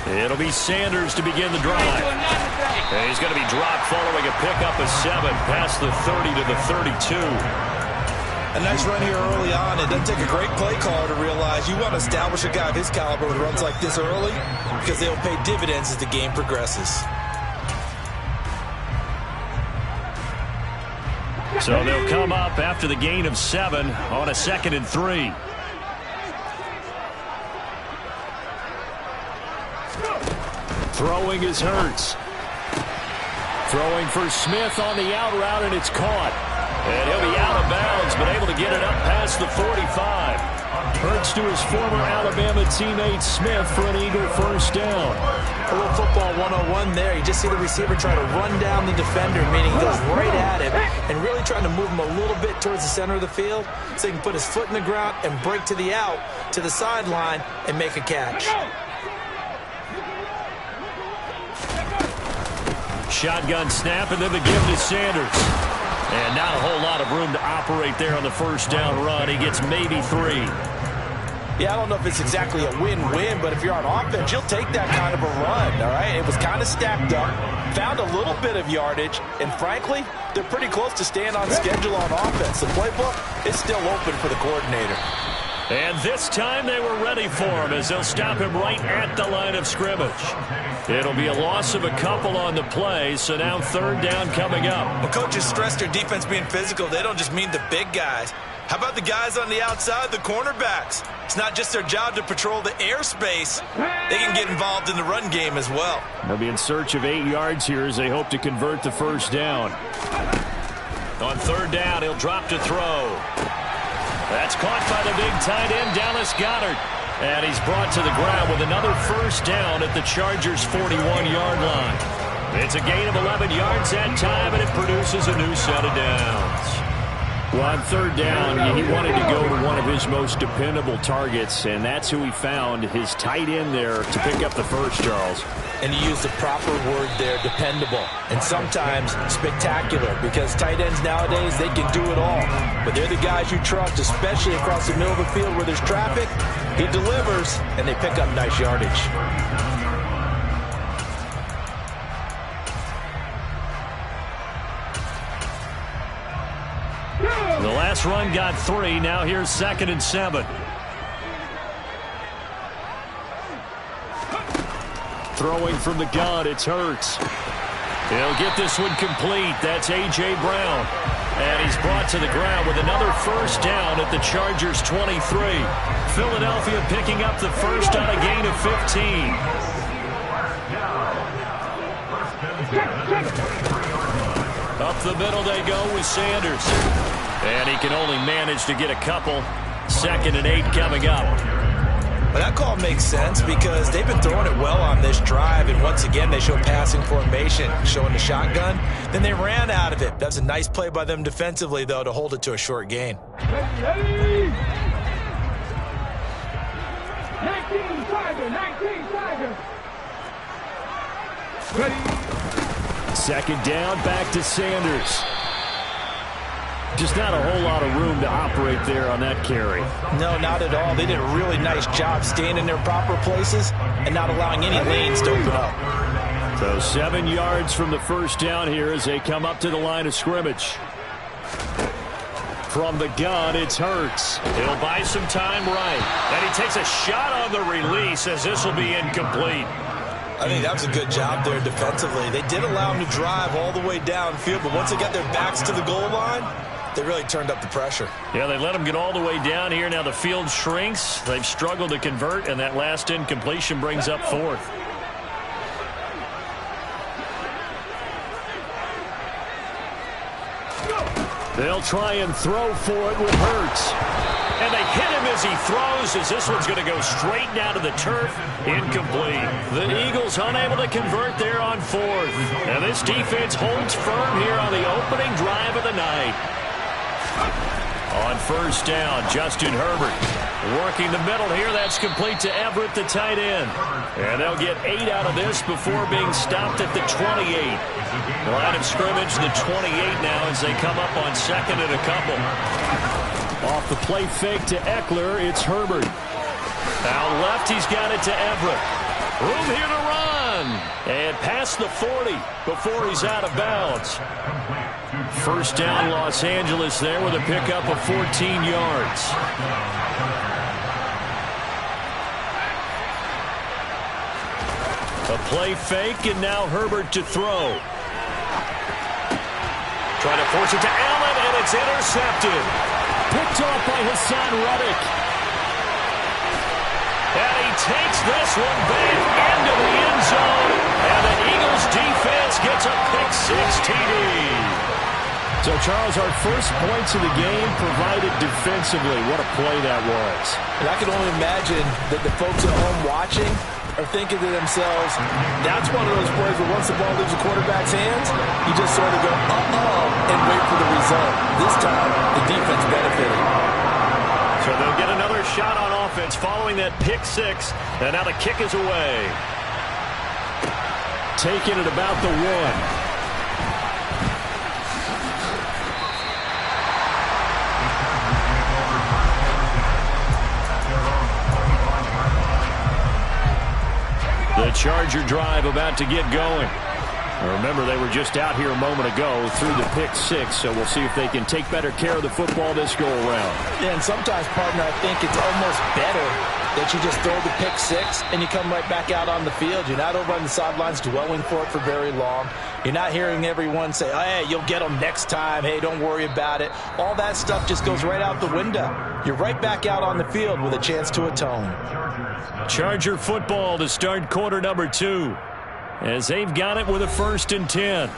It'll be Sanders to begin the drive. And he's going to be dropped following a pickup of 7 past the 30 to the 32. A nice run here early on. It doesn't take a great play caller to realize you want to establish a guy of his caliber with runs like this early because they'll pay dividends as the game progresses. So they'll come up after the gain of 7 on a 2nd and 3. Throwing is Hurts. Throwing for Smith on the out route, and it's caught. And he'll be out of bounds, but able to get it up past the 45. Hurts to his former Alabama teammate Smith for an Eagle first down. A little football 101 there. You just see the receiver try to run down the defender, meaning he goes right at him and really trying to move him a little bit towards the center of the field so he can put his foot in the ground and break to the out, to the sideline, and make a catch. Shotgun snap, and then the give to Sanders. And not a whole lot of room to operate there on the first down run. He gets maybe 3. Yeah, I don't know if it's exactly a win-win, but if you're on offense, you'll take that kind of a run, all right? It was kind of stacked up, found a little bit of yardage, and frankly, they're pretty close to staying on schedule on offense. The playbook is still open for the coordinator. And this time they were ready for him as they'll stop him right at the line of scrimmage. It'll be a loss of a couple on the play, so now third down coming up. Well, coaches stress their defense being physical. They don't just mean the big guys. How about the guys on the outside, the cornerbacks? It's not just their job to patrol the airspace. They can get involved in the run game as well. They'll be in search of 8 yards here as they hope to convert the first down. On third down, he'll drop to throw. That's caught by the big tight end, Dallas Goedert. And he's brought to the ground with another first down at the Chargers' 41-yard line. It's a gain of 11 yards that time, and it produces a new set of downs. Well, on third down, he wanted to go to one of his most dependable targets, and that's who he found, his tight end there, to pick up the first, Charles. And you use the proper word there, dependable, and sometimes spectacular, because tight ends nowadays, they can do it all. But they're the guys you trust, especially across the middle of the field where there's traffic. He delivers, and they pick up nice yardage. The last run got 3. Now here's 2nd and 7. Throwing from the gun, it's Hurts. He'll get this one complete. That's A.J. Brown. And he's brought to the ground with another first down at the Chargers' 23. Philadelphia picking up the first on a gain of 15. Up the middle they go with Sanders. And he can only manage to get a couple. 2nd and 8 coming up. Well, that call makes sense because they've been throwing it well on this drive, and once again they show passing formation, showing the shotgun. Then they ran out of it. That's a nice play by them defensively, though, to hold it to a short gain. 19 Tiger. Ready. 2nd down, back to Sanders. Just not a whole lot of room to operate there on that carry. No, not at all. They did a really nice job staying in their proper places and not allowing any lanes to open up. So 7 yards from the first down here as they come up to the line of scrimmage. From the gun, it's Hurts. He'll buy some time right. And he takes a shot on the release as this will be incomplete. I think that was a good job there defensively. They did allow him to drive all the way downfield, but once they got their backs to the goal line, they really turned up the pressure. Yeah, they let him get all the way down here. Now the field shrinks. They've struggled to convert, and that last incompletion brings up 4th. They'll try and throw for it with Hurts. And they hit him as he throws, as this one's going to go straight down to the turf. Incomplete. The Eagles unable to convert there on 4th. And this defense holds firm here on the opening drive of the night. On first down, Justin Herbert working the middle here. That's complete to Everett, the tight end. And they'll get 8 out of this before being stopped at the 28. Line of scrimmage, the 28 now as they come up on 2nd and a couple. Off the play fake to Eckler, it's Herbert. Out left, he's got it to Everett. Room here to run. And past the 40 before he's out of bounds. First down, Los Angeles there with a pickup of 14 yards. A play fake, and now Herbert to throw. Trying to force it to Allen, and it's intercepted. Picked off by Hassan Reddick. And he takes this one back into the end zone. And the Eagles defense gets a pick-6 TD. So, Charles, our first points of the game provided defensively. What a play that was. And I can only imagine that the folks at home watching are thinking to themselves, that's one of those plays where once the ball leaves the quarterback's hands, you just sort of go, uh-oh, and wait for the result. This time, the defense benefited. So they'll get another shot on offense following that pick-6, and now the kick is away. Taking it about the 1. The Charger drive about to get going. Remember, they were just out here a moment ago through the pick six, so we'll see if they can take better care of the football this go-around. Yeah, and sometimes, partner, I think it's almost better that you just throw the pick six and you come right back out on the field. You're not over on the sidelines dwelling for it for very long. You're not hearing everyone say, oh, hey, you'll get them next time. Hey, don't worry about it. All that stuff just goes right out the window. You're right back out on the field with a chance to atone. Charger football to start quarter number 2. As they've got it with a 1st and 10.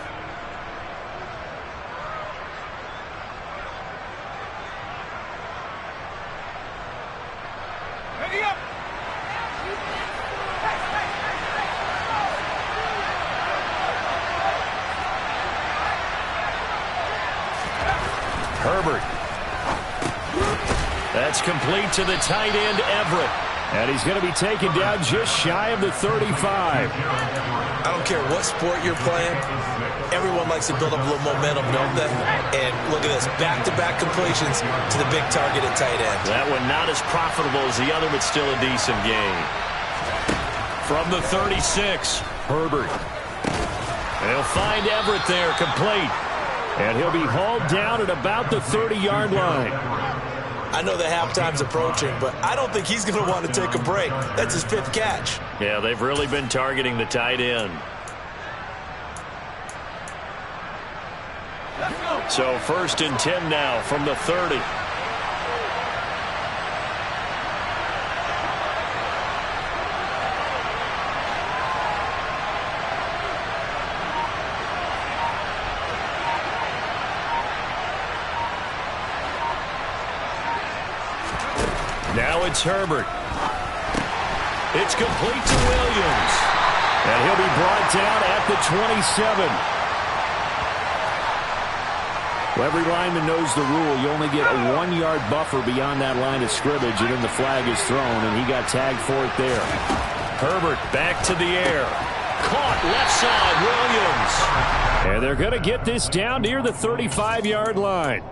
Herbert. That's complete to the tight end, Everett. And he's going to be taken down just shy of the 35. I don't care what sport you're playing. Everyone likes to build up a little momentum, don't they? And look at this, back-to-back completions to the big target at tight end. That one not as profitable as the other, but still a decent gain. From the 36, Herbert. And he'll find Everett there, complete. And he'll be hauled down at about the 30-yard line. I know that halftime's approaching, but I don't think he's going to want to take a break. That's his 5th catch. Yeah, they've really been targeting the tight end. So 1st and 10 now from the 30. Now it's Herbert. It's complete to Williams. And he'll be brought down at the 27. Well, every lineman knows the rule. You only get a 1-yard buffer beyond that line of scrimmage, and then the flag is thrown, and he got tagged for it there. Herbert back to the air. Caught left side, Williams. And they're going to get this down near the 35-yard line.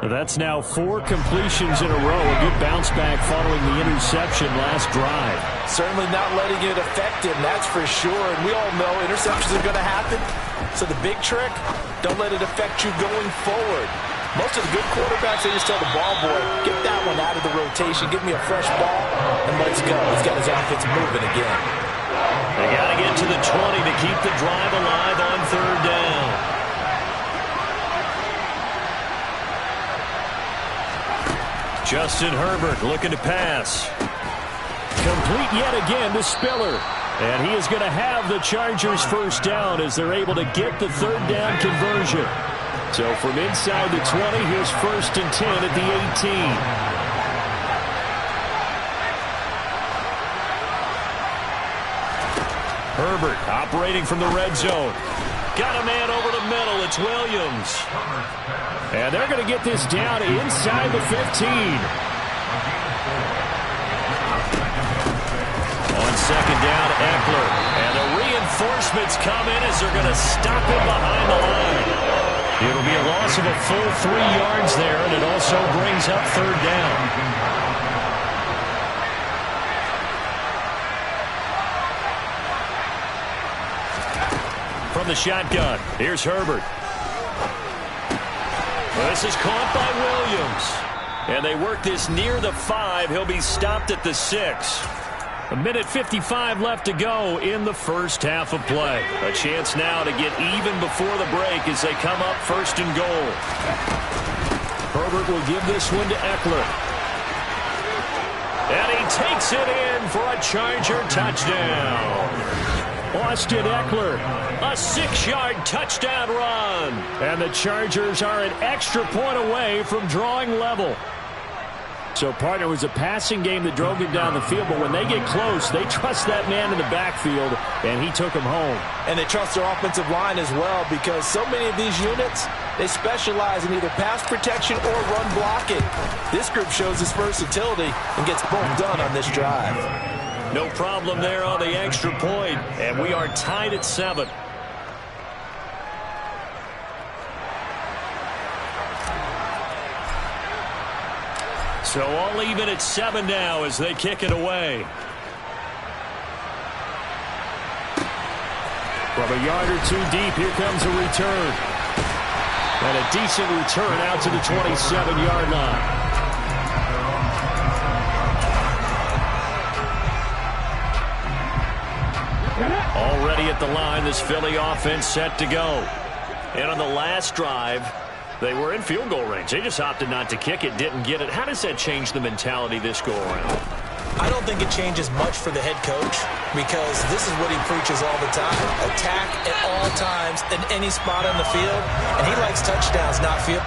That's now 4 completions in a row. A good bounce back following the interception last drive. Certainly not letting it affect him, that's for sure. And we all know interceptions are going to happen. So the big trick, don't let it affect you going forward. Most of the good quarterbacks, they just tell the ball boy, get that one out of the rotation, give me a fresh ball, and let's go. He's got his offense moving again. They got to get to the 20 to keep the drive alive on 3rd down. Justin Herbert looking to pass. Complete yet again to Spiller. And he is going to have the Chargers 1st down as they're able to get the 3rd down conversion. So from inside the 20, here's 1st and 10 at the 18. Herbert operating from the red zone. Got a man over the middle. It's Williams. And they're going to get this down inside the 15. On 2nd down, Eckler. And the reinforcements come in as they're going to stop him behind the line. It'll be a loss of a full 3 yards there, and it also brings up 3rd down. From the shotgun, here's Herbert. This is caught by Williams. And they work this near the 5. He'll be stopped at the 6. A minute 55 left to go in the first half of play. A chance now to get even before the break as they come up 1st and goal. Herbert will give this one to Eckler. And he takes it in for a Charger touchdown. Austin Eckler, a 6-yard touchdown run. And the Chargers are an extra point away from drawing level. So, partner, it was a passing game that drove him down the field, but when they get close, they trust that man in the backfield, and he took him home. And they trust their offensive line as well, because so many of these units, they specialize in either pass protection or run blocking. This group shows its versatility and gets both done on this drive. No problem there on the extra point, and we are tied at 7. So all even at 7 now as they kick it away. From a yard or two deep, here comes a return. And a decent return out to the 27-yard line. Already at the line, this Philly offense set to go. And on the last drive, they were in field goal range. They just opted not to kick it, didn't get it. How does that change the mentality this go-around? I don't think it changes much for the head coach because this is what he preaches all the time. Attack at all times in any spot on the field, and he likes touchdowns, not field.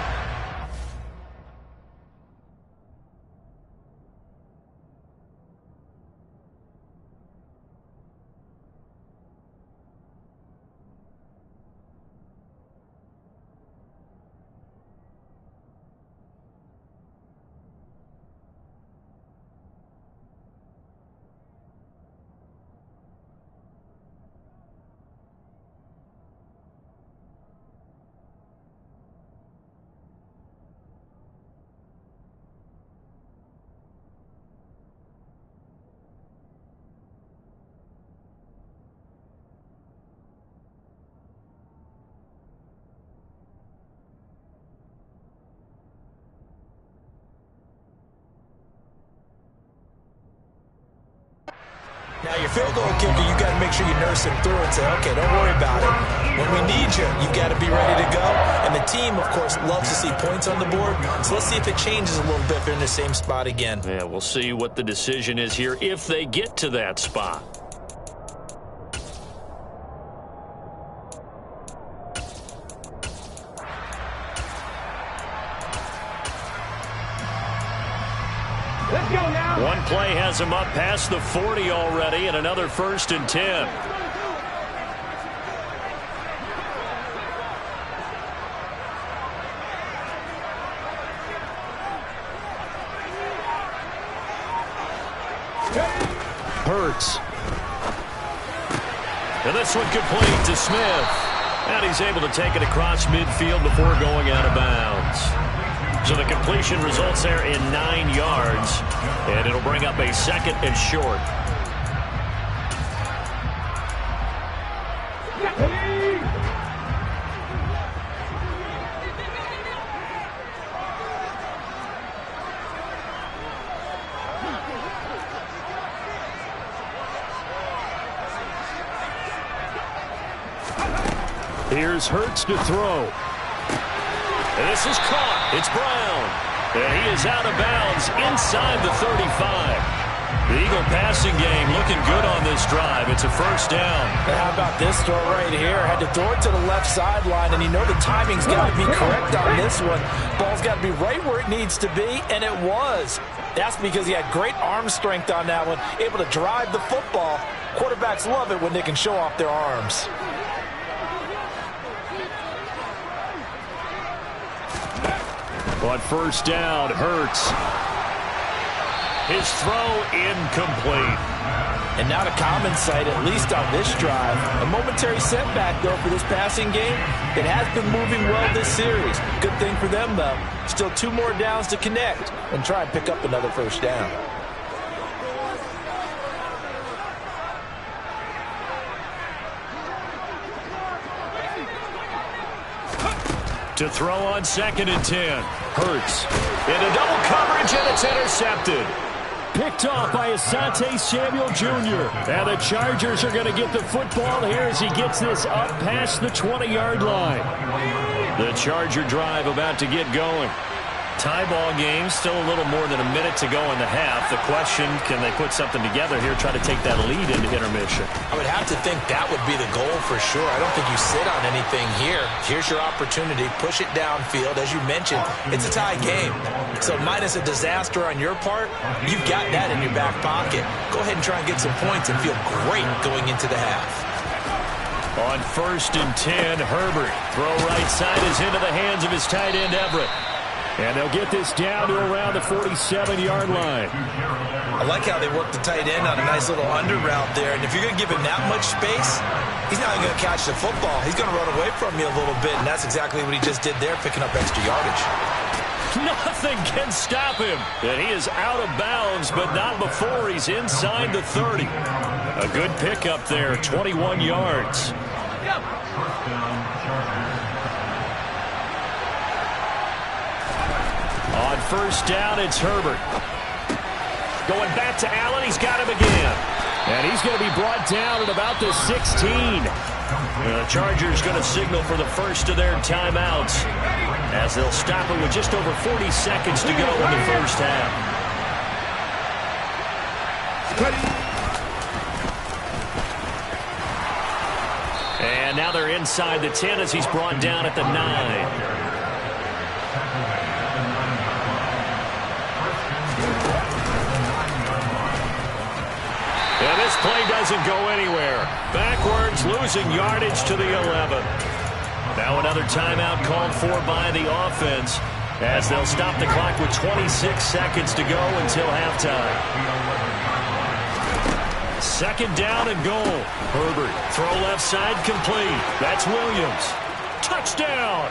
Now, your field goal kicker, you got to make sure you nurse him through and say, okay, don't worry about it. When we need you, you've got to be ready to go. And the team, of course, loves to see points on the board. So let's see if it changes a little bit if they're in the same spot again. Yeah, we'll see what the decision is here if they get to that spot. Let's go now. One play has him up past the 40 already, and another 1st and 10. Hurts. And this one complete to Smith. And he's able to take it across midfield before going out of bounds. So the completion results there in 9 yards. And it'll bring up a 2nd and short. Here's Hurts to throw. And this is caught. It's Brown. And he is out of bounds inside the 35. The Eagle passing game looking good on this drive. It's a 1st down. And how about this throw right here? Had to throw it to the left sideline, and you know the timing's got to be correct on this one. Ball's got to be right where it needs to be, and it was. That's because he had great arm strength on that one, able to drive the football. Quarterbacks love it when they can show off their arms. On 1st down, Hurts. His throw incomplete. And not a common sight, at least on this drive. A momentary setback, though, for this passing game. It has been moving well this series. Good thing for them, though. Still 2 more downs to connect and try and pick up another 1st down. To throw on 2nd and 10. Hurts. Into double coverage, and it's intercepted. Picked off by Asante Samuel Jr. And the Chargers are going to get the football here as he gets this up past the 20-yard line. The Charger drive about to get going. Tie ball game, still a little more than a minute to go in the half. The question, can they put something together here, try to take that lead into intermission? I would have to think that would be the goal for sure. I don't think you sit on anything here. Here's your opportunity. Push it downfield. As you mentioned, it's a tie game. So minus a disaster on your part, you've got that in your back pocket. Go ahead and try and get some points and feel great going into the half. On 1st and 10, Herbert. Throw right side is into the hands of his tight end, Everett. And they'll get this down to around the 47-yard line. I like how they work the tight end on a nice little under route there. And if you're going to give him that much space, he's not even going to catch the football. He's going to run away from you a little bit, and that's exactly what he just did there, picking up extra yardage. Nothing can stop him. And he is out of bounds, but not before he's inside the 30. A good pickup there, 21 yards. On first down, it's Herbert. Going back to Allen. He's got him again. And he's going to be brought down at about the 16. The Chargers going to signal for the first of their timeouts as they'll stop it with just over 40 seconds to go in the first half. And now they're inside the 10 as he's brought down at the 9. And this play doesn't go anywhere. Backwards, losing yardage to the 11. Now another timeout called for by the offense as they'll stop the clock with 26 seconds to go until halftime. Second down and goal. Herbert, throw left side complete. That's Williams. Touchdown!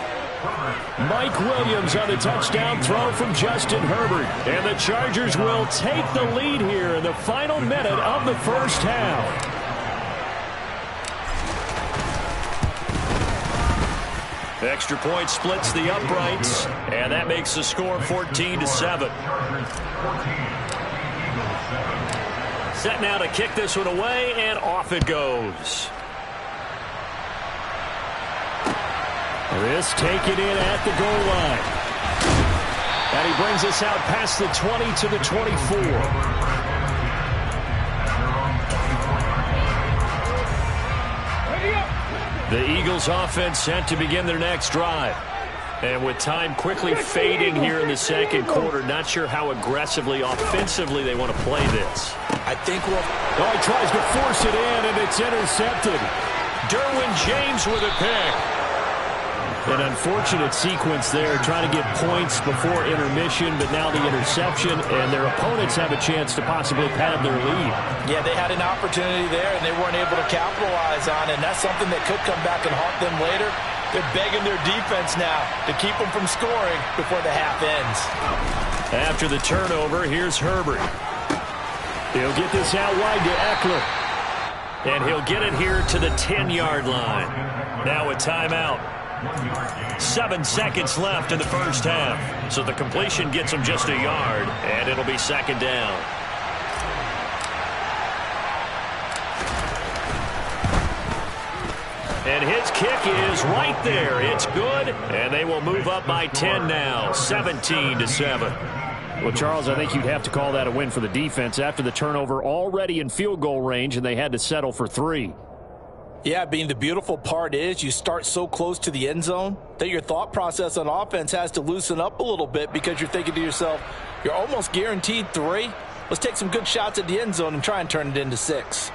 Mike Williams on the touchdown throw from Justin Herbert. And the Chargers will take the lead here in the final minute of the first half. Extra point splits the uprights, and that makes the score 14-7. Set now to kick this one away, and off it goes. This taken in at the goal line. And he brings us out past the 20 to the 24. The Eagles offense set to begin their next drive. And with time quickly fading here in the second quarter, not sure how aggressively, offensively they want to play this. I think we'll... Oh, he tries to force it in, and it's intercepted. Derwin James with a pick. An unfortunate sequence there, trying to get points before intermission, but now the interception, and their opponents have a chance to possibly pad their lead. Yeah, they had an opportunity there, and they weren't able to capitalize on it, and that's something that could come back and haunt them later. They're begging their defense now to keep them from scoring before the half ends. After the turnover, here's Herbert. He'll get this out wide to Eckler. And he'll get it here to the 10-yard line. Now a timeout. 7 seconds left in the first half. So the completion gets him just a yard, and it'll be second down. And his kick is right there. It's good, and they will move up by 10 now, 17-7. Well, Charles, I think you'd have to call that a win for the defense after the turnover already in field goal range, and they had to settle for 3. Yeah, the beautiful part is you start so close to the end zone that your thought process on offense has to loosen up a little bit because you're thinking to yourself, you're almost guaranteed 3. Let's take some good shots at the end zone and try and turn it into 6.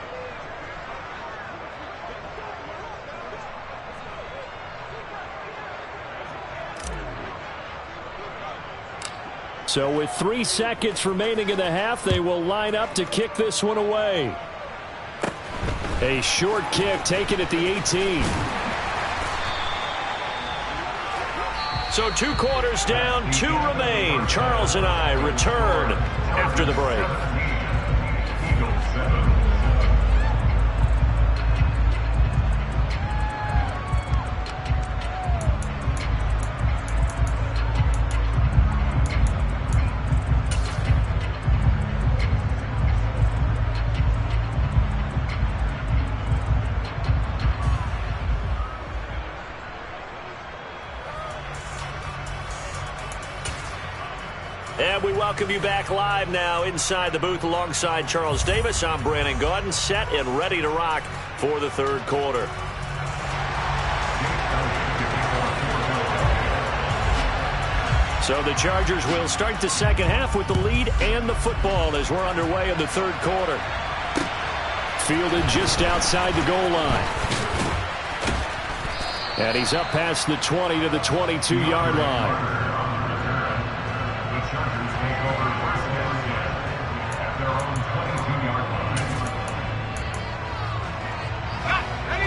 So with 3 seconds remaining in the half, they will line up to kick this one away. A short kick taken at the 18. So 2 quarters down, 2 remain. Charles and I return after the break. And we welcome you back live now inside the booth alongside Charles Davis. I'm Brandon Gaudin, set and ready to rock for the third quarter. So the Chargers will start the second half with the lead and the football as we're underway in the third quarter. Fielded just outside the goal line. And he's up past the 20 to the 22-yard line.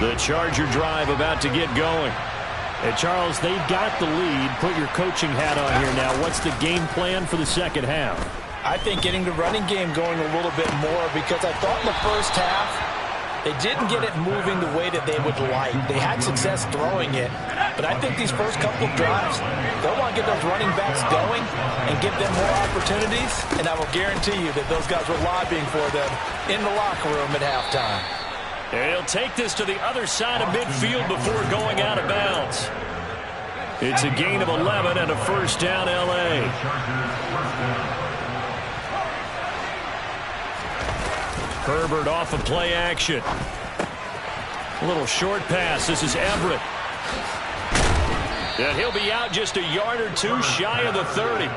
The Charger drive about to get going. And Charles, they've got the lead. Put your coaching hat on here now. What's the game plan for the second half? I think getting the running game going a little bit more because I thought in the first half They didn't get it moving the way that they would like. They had success throwing it, but I think these first couple of drives, they'll want to get those running backs going and give them more opportunities, and I will guarantee you that those guys were lobbying for them in the locker room at halftime. And he'll take this to the other side of midfield before going out of bounds. It's a gain of 11 and a first down, L.A. Herbert off of play action. A little short pass. This is Everett. And he'll be out just a yard or two shy of the 30.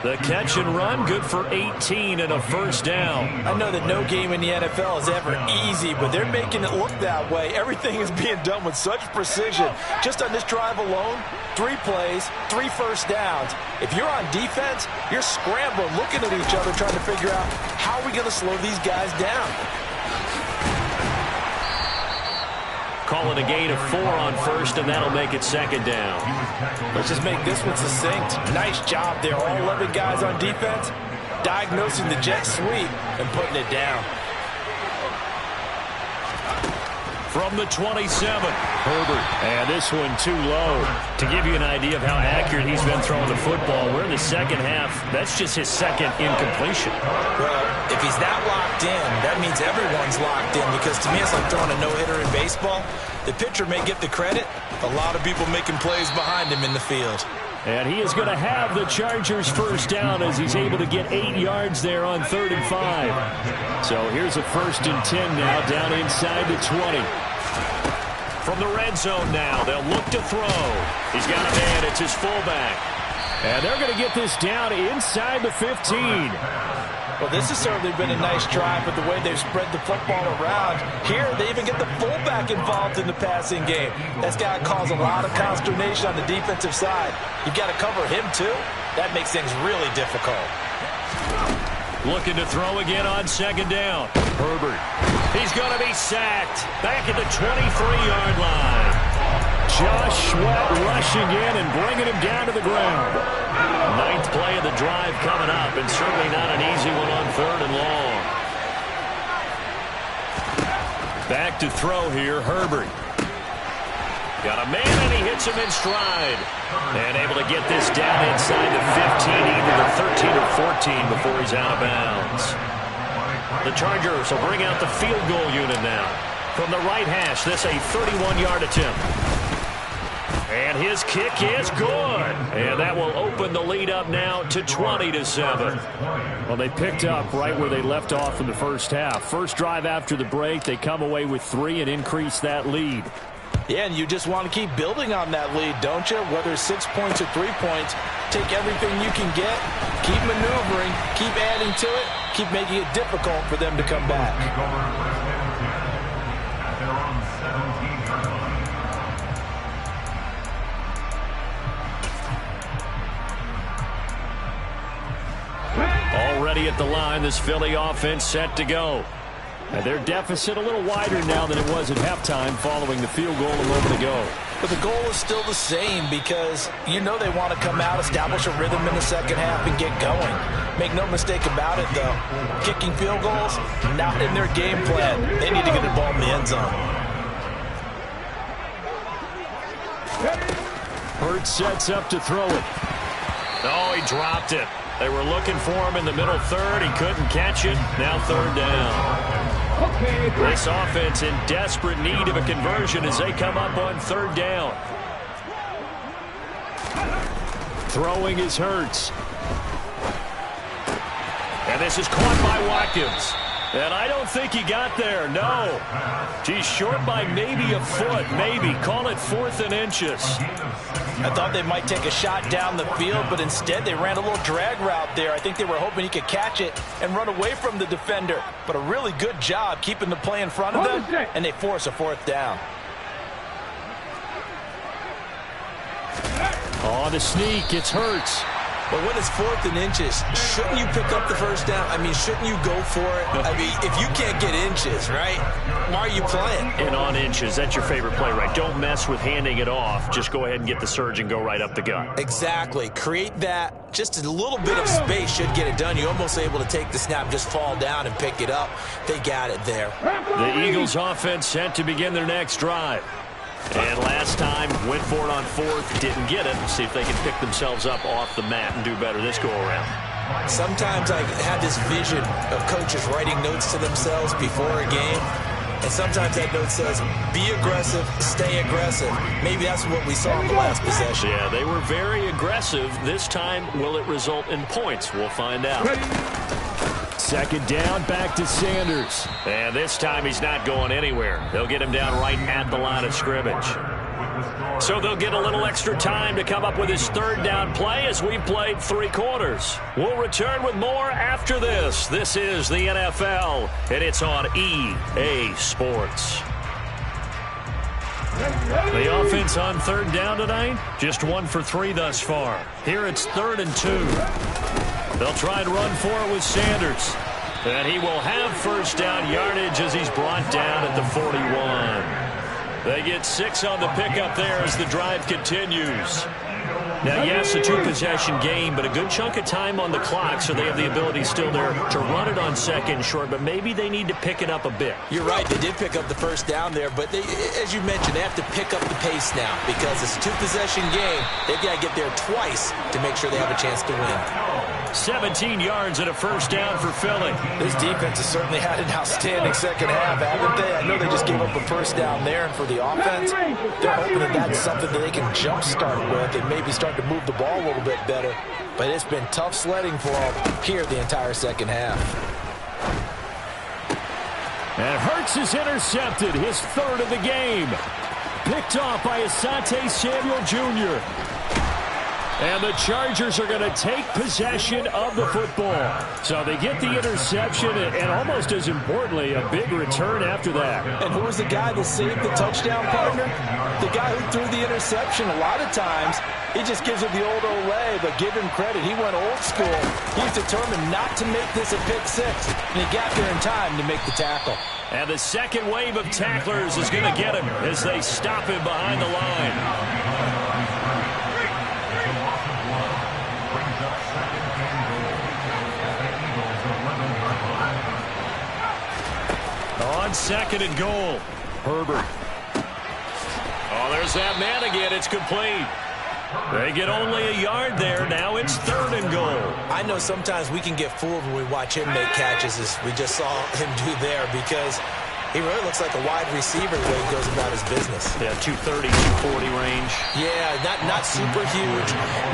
The catch and run, good for 18 and a first down. I know that no game in the NFL is ever easy, but they're making it look that way. Everything is being done with such precision. Just on this drive alone, 3 plays, 3 first downs. If you're on defense, you're scrambling, looking at each other, trying to figure out how are we going to slow these guys down. Call it a gain of 4 on first, and that'll make it second down. Let's just make this one succinct. Nice job there. All 11 guys on defense diagnosing the jet sweep and putting it down. From the 27, Herbert. And this one too low. To give you an idea of how accurate he's been throwing the football, we're in the second half. That's just his second incompletion. Well, if he's that locked in, that means everyone's locked in, because to me it's like throwing a no-hitter in baseball. The pitcher may get the credit. A lot of people making plays behind him in the field. And he is going to have the Chargers first down as he's able to get 8 yards there on 3rd and 5. So here's a 1st and 10 now down inside the 20. From the red zone now, they'll look to throw. He's got a man. It's his fullback. And they're going to get this down inside the 15. Well, this has certainly been a nice drive, but the way they've spread the football around. Here, they even get the fullback involved in the passing game. That's got to cause a lot of consternation on the defensive side. You've got to cover him, too. That makes things really difficult. Looking to throw again on 2nd down. Herbert. He's going to be sacked. Back at the 23-yard line. Josh Sweat rushing in and bringing him down to the ground. 9th play of the drive coming up, and certainly not an easy one on 3rd and long. Back to throw here, Herbert. Got a man, and he hits him in stride. And able to get this down inside the 15, either the 13 or 14 before he's out of bounds. The Chargers will bring out the field goal unit now. From the right hash, this a 31-yard attempt. And his kick is good. And that will open the lead up now to 20-7. Well, they picked up right where they left off in the first half. First drive after the break, they come away with 3 and increase that lead. Yeah, and you just want to keep building on that lead, don't you? Whether it's 6 points or 3 points, take everything you can get, keep maneuvering, keep adding to it, keep making it difficult for them to come back. Already at the line, this Philly offense set to go. And their deficit a little wider now than it was at halftime following the field goal a moment ago. But the goal is still the same, because you know they want to come out, establish a rhythm in the second half, and get going. Make no mistake about it, though. Kicking field goals, not in their game plan. They need to get the ball in the end zone. Hurts sets up to throw it. Oh, he dropped it. They were looking for him in the middle 3rd. He couldn't catch it. Now 3rd down. This offense in desperate need of a conversion as they come up on 3rd down. Throwing is Hurts. And this is caught by Watkins. And I don't think he got there, no. He's short by maybe a foot, maybe. Call it 4th and inches. I thought they might take a shot down the field, but instead they ran a little drag route there. I think they were hoping he could catch it and run away from the defender. But a really good job keeping the play in front of them, and they force a 4th down. On the sneak, it's Hurts. But when it's 4th and inches, shouldn't you pick up the first down? I mean, shouldn't you go for it? I mean, if you can't get inches, right, why are you playing? And on inches, that's your favorite play, right? Don't mess with handing it off. Just go ahead and get the surge and go right up the gut. Exactly. Create that. Just a little bit of space should get it done. You're almost able to take the snap, just fall down and pick it up. They got it there. The Eagles offense set to begin their next drive. And last time, went for it on 4th, didn't get it. See if they can pick themselves up off the mat and do better this go-around. Sometimes I have this vision of coaches writing notes to themselves before a game. And sometimes that note says, be aggressive, stay aggressive. Maybe that's what we saw in the last possession. Yeah, they were very aggressive. This time, will it result in points? We'll find out. Second down, back to Sanders. And this time he's not going anywhere. They'll get him down right at the line of scrimmage. So they'll get a little extra time to come up with his 3rd down play as we've played 3 quarters. We'll return with more after this. This is the NFL, and it's on EA Sports. The offense on 3rd down tonight, just 1 for 3 thus far. Here it's 3rd and 2. They'll try and run for it with Sanders. And he will have first down yardage as he's brought down at the 41. They get 6 on the pickup there as the drive continues. Now, yes, a 2-possession game, but a good chunk of time on the clock, so they have the ability still there to run it on 2nd and short, but maybe they need to pick it up a bit. You're right. They did pick up the first down there, but they, as you mentioned, they have to pick up the pace now because it's a 2-possession game. They've got to get there twice to make sure they have a chance to win. 17 yards and a first down for Philly. This defense has certainly had an outstanding second half, haven't they? I know they just gave up a first down there, and for the offense, they're hoping that that's something that they can jumpstart with and maybe start to move the ball a little bit better. But it's been tough sledding for them here the entire second half. And Hurts is intercepted, his 3rd of the game. Picked off by Asante Samuel Jr. And the Chargers are going to take possession of the football. So they get the interception and almost as importantly, a big return after that. And who was the guy that saved the touchdown, partner? The guy who threw the interception. A lot of times, he just gives it the old Olay, but give him credit. He went old school. He's determined not to make this a pick 6, and he got there in time to make the tackle. And the second wave of tacklers is going to get him as they stop him behind the line. On 2nd and goal, Herbert. Oh, there's that man again. It's complete. They get only a yard there. Now it's 3rd and goal. I know sometimes we can get fooled when we watch him make catches as we just saw him do there because he really looks like a wide receiver the way he goes about his business. Yeah, 230, 240 range. Yeah, not super huge.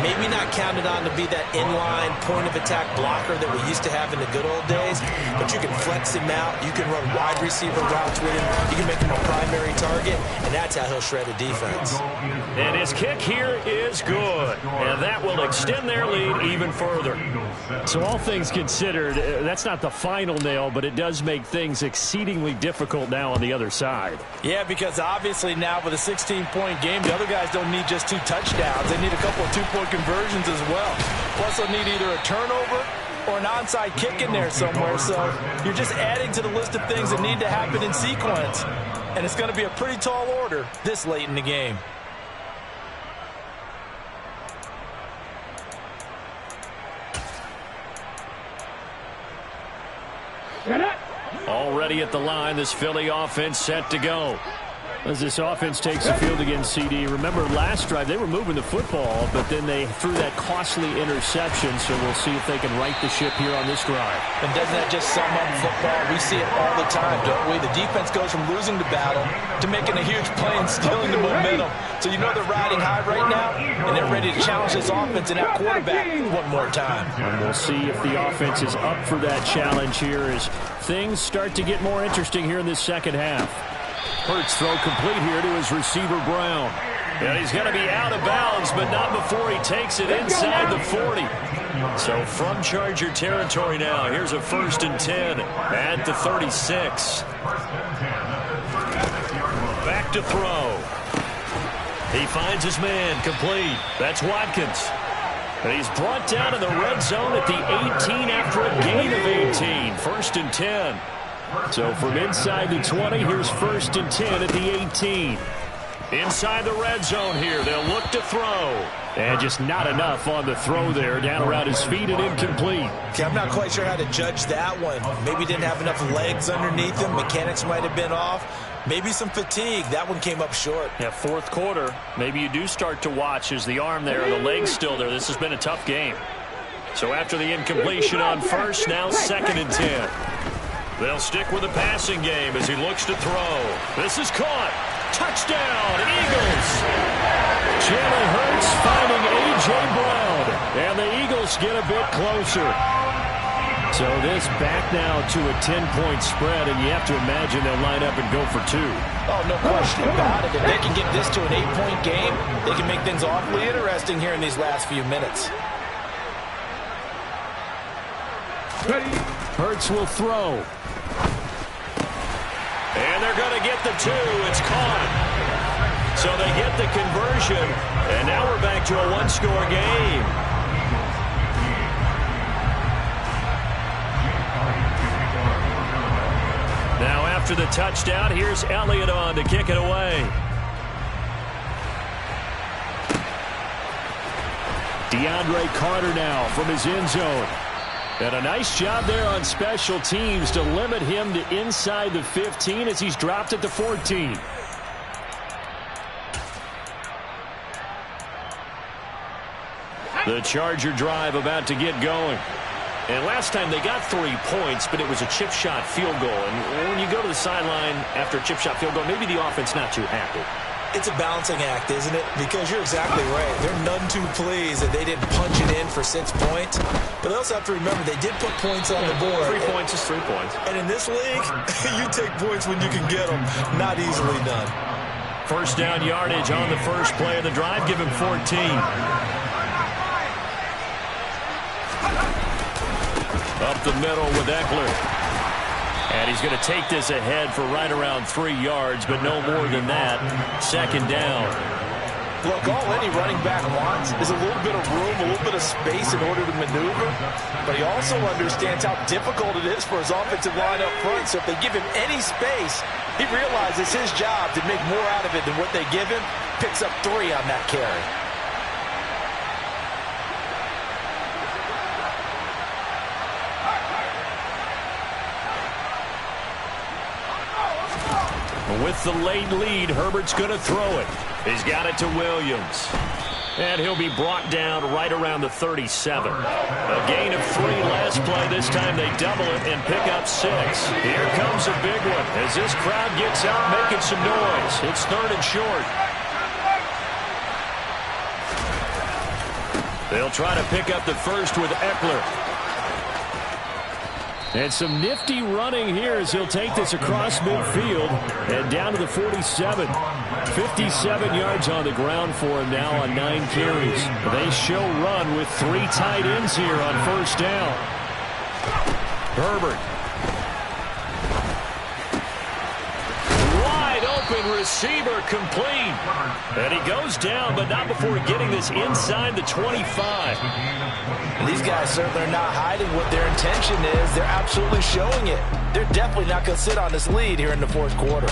Maybe not counted on to be that inline point-of-attack blocker that we used to have in the good old days, but you can flex him out. You can run wide receiver routes with him. You can make him a primary target, and that's how he'll shred a defense. And his kick here is good, and that will extend their lead even further. So all things considered, that's not the final nail, but it does make things exceedingly difficult now on the other side. Yeah, because obviously now with a 16-point game, the other guys don't need just 2 touchdowns. They need a couple of 2-point conversions as well. Plus, they'll need either a turnover or an onside kick in there somewhere. So you're just adding to the list of things that need to happen in sequence. And it's going to be a pretty tall order this late in the game. Already at the line, this Philly offense set to go. As this offense takes the field against CD. Remember, last drive, they were moving the football, but then they threw that costly interception, so we'll see if they can right the ship here on this drive. And doesn't that just sum up football? We see it all the time, don't we? The defense goes from losing the battle to making a huge play and stealing the momentum. So you know they're riding high right now, and they're ready to challenge this offense and that quarterback one more time. And we'll see if the offense is up for that challenge here as things start to get more interesting here in this second half. Hurts throw complete here to his receiver, Brown. And he's going to be out of bounds, but not before he takes it inside the 40. So from Charger territory now, here's a 1st and 10 at the 36. Back to throw. He finds his man complete. That's Watkins. And he's brought down in the red zone at the 18 after a gain of 18. 1st and 10. So from inside the 20, here's 1st and 10 at the 18. Inside the red zone here, they'll look to throw. And just not enough on the throw there. Down around his feet and incomplete. Okay, I'm not quite sure how to judge that one. Maybe didn't have enough legs underneath him. Mechanics might have been off. Maybe some fatigue. That one came up short. Yeah, 4th quarter. Maybe you do start to watch as the arm there, the leg's still there. This has been a tough game. So after the incompletion on 1st, now 2nd and 10. They'll stick with the passing game as he looks to throw. This is caught. Touchdown, Eagles. Jalen Hurts finding A.J. Brown. And the Eagles get a bit closer. So this back now to a 10-point spread, and you have to imagine they'll line up and go for 2. Oh, no question about it. If they can get this to an 8-point game, they can make things awfully interesting here in these last few minutes. Hurts will throw. And they're going to get the 2. It's caught. So they get the conversion, and now we're back to a 1-score game. Now after the touchdown, here's Elliott on to kick it away. DeAndre Carter now from his end zone. And a nice job there on special teams to limit him to inside the 15 as he's dropped at the 14. The Charger drive about to get going. And last time they got 3 points, but it was a chip shot field goal. And when you go to the sideline after a chip shot field goal, maybe the offense not too happy. It's a balancing act, isn't it? Because you're exactly right. They're none too pleased that they didn't punch it in for 6 points. But they also have to remember they did put points on the board. 3 points is 3 points. And in this league, you take points when you can get them. Not easily done. 1st down yardage on the first play of the drive. Give him 14. Up the middle with Eckler. And he's going to take this ahead for right around 3 yards, but no more than that. 2nd down. Look, all any running back wants is a little bit of room, a little bit of space in order to maneuver. But he also understands how difficult it is for his offensive line up front. So if they give him any space, he realizes his job to make more out of it than what they give him. Picks up 3 on that carry. With the late lead, Herbert's going to throw it. He's got it to Williams. And he'll be brought down right around the 37. A gain of 3 last play. This time they double it and pick up 6. Here comes a big one as this crowd gets out making some noise. It's 3rd and short. They'll try to pick up the first with Eckler. And some nifty running here as he'll take this across midfield and down to the 47. 57 yards on the ground for him now on 9 carries. They show run with 3 tight ends here on 1st down. Herbert. Wide open receiver complete. And he goes down, but not before getting this inside the 25. These guys certainly are not hiding what their intention is. They're absolutely showing it. They're definitely not going to sit on this lead here in the 4th quarter.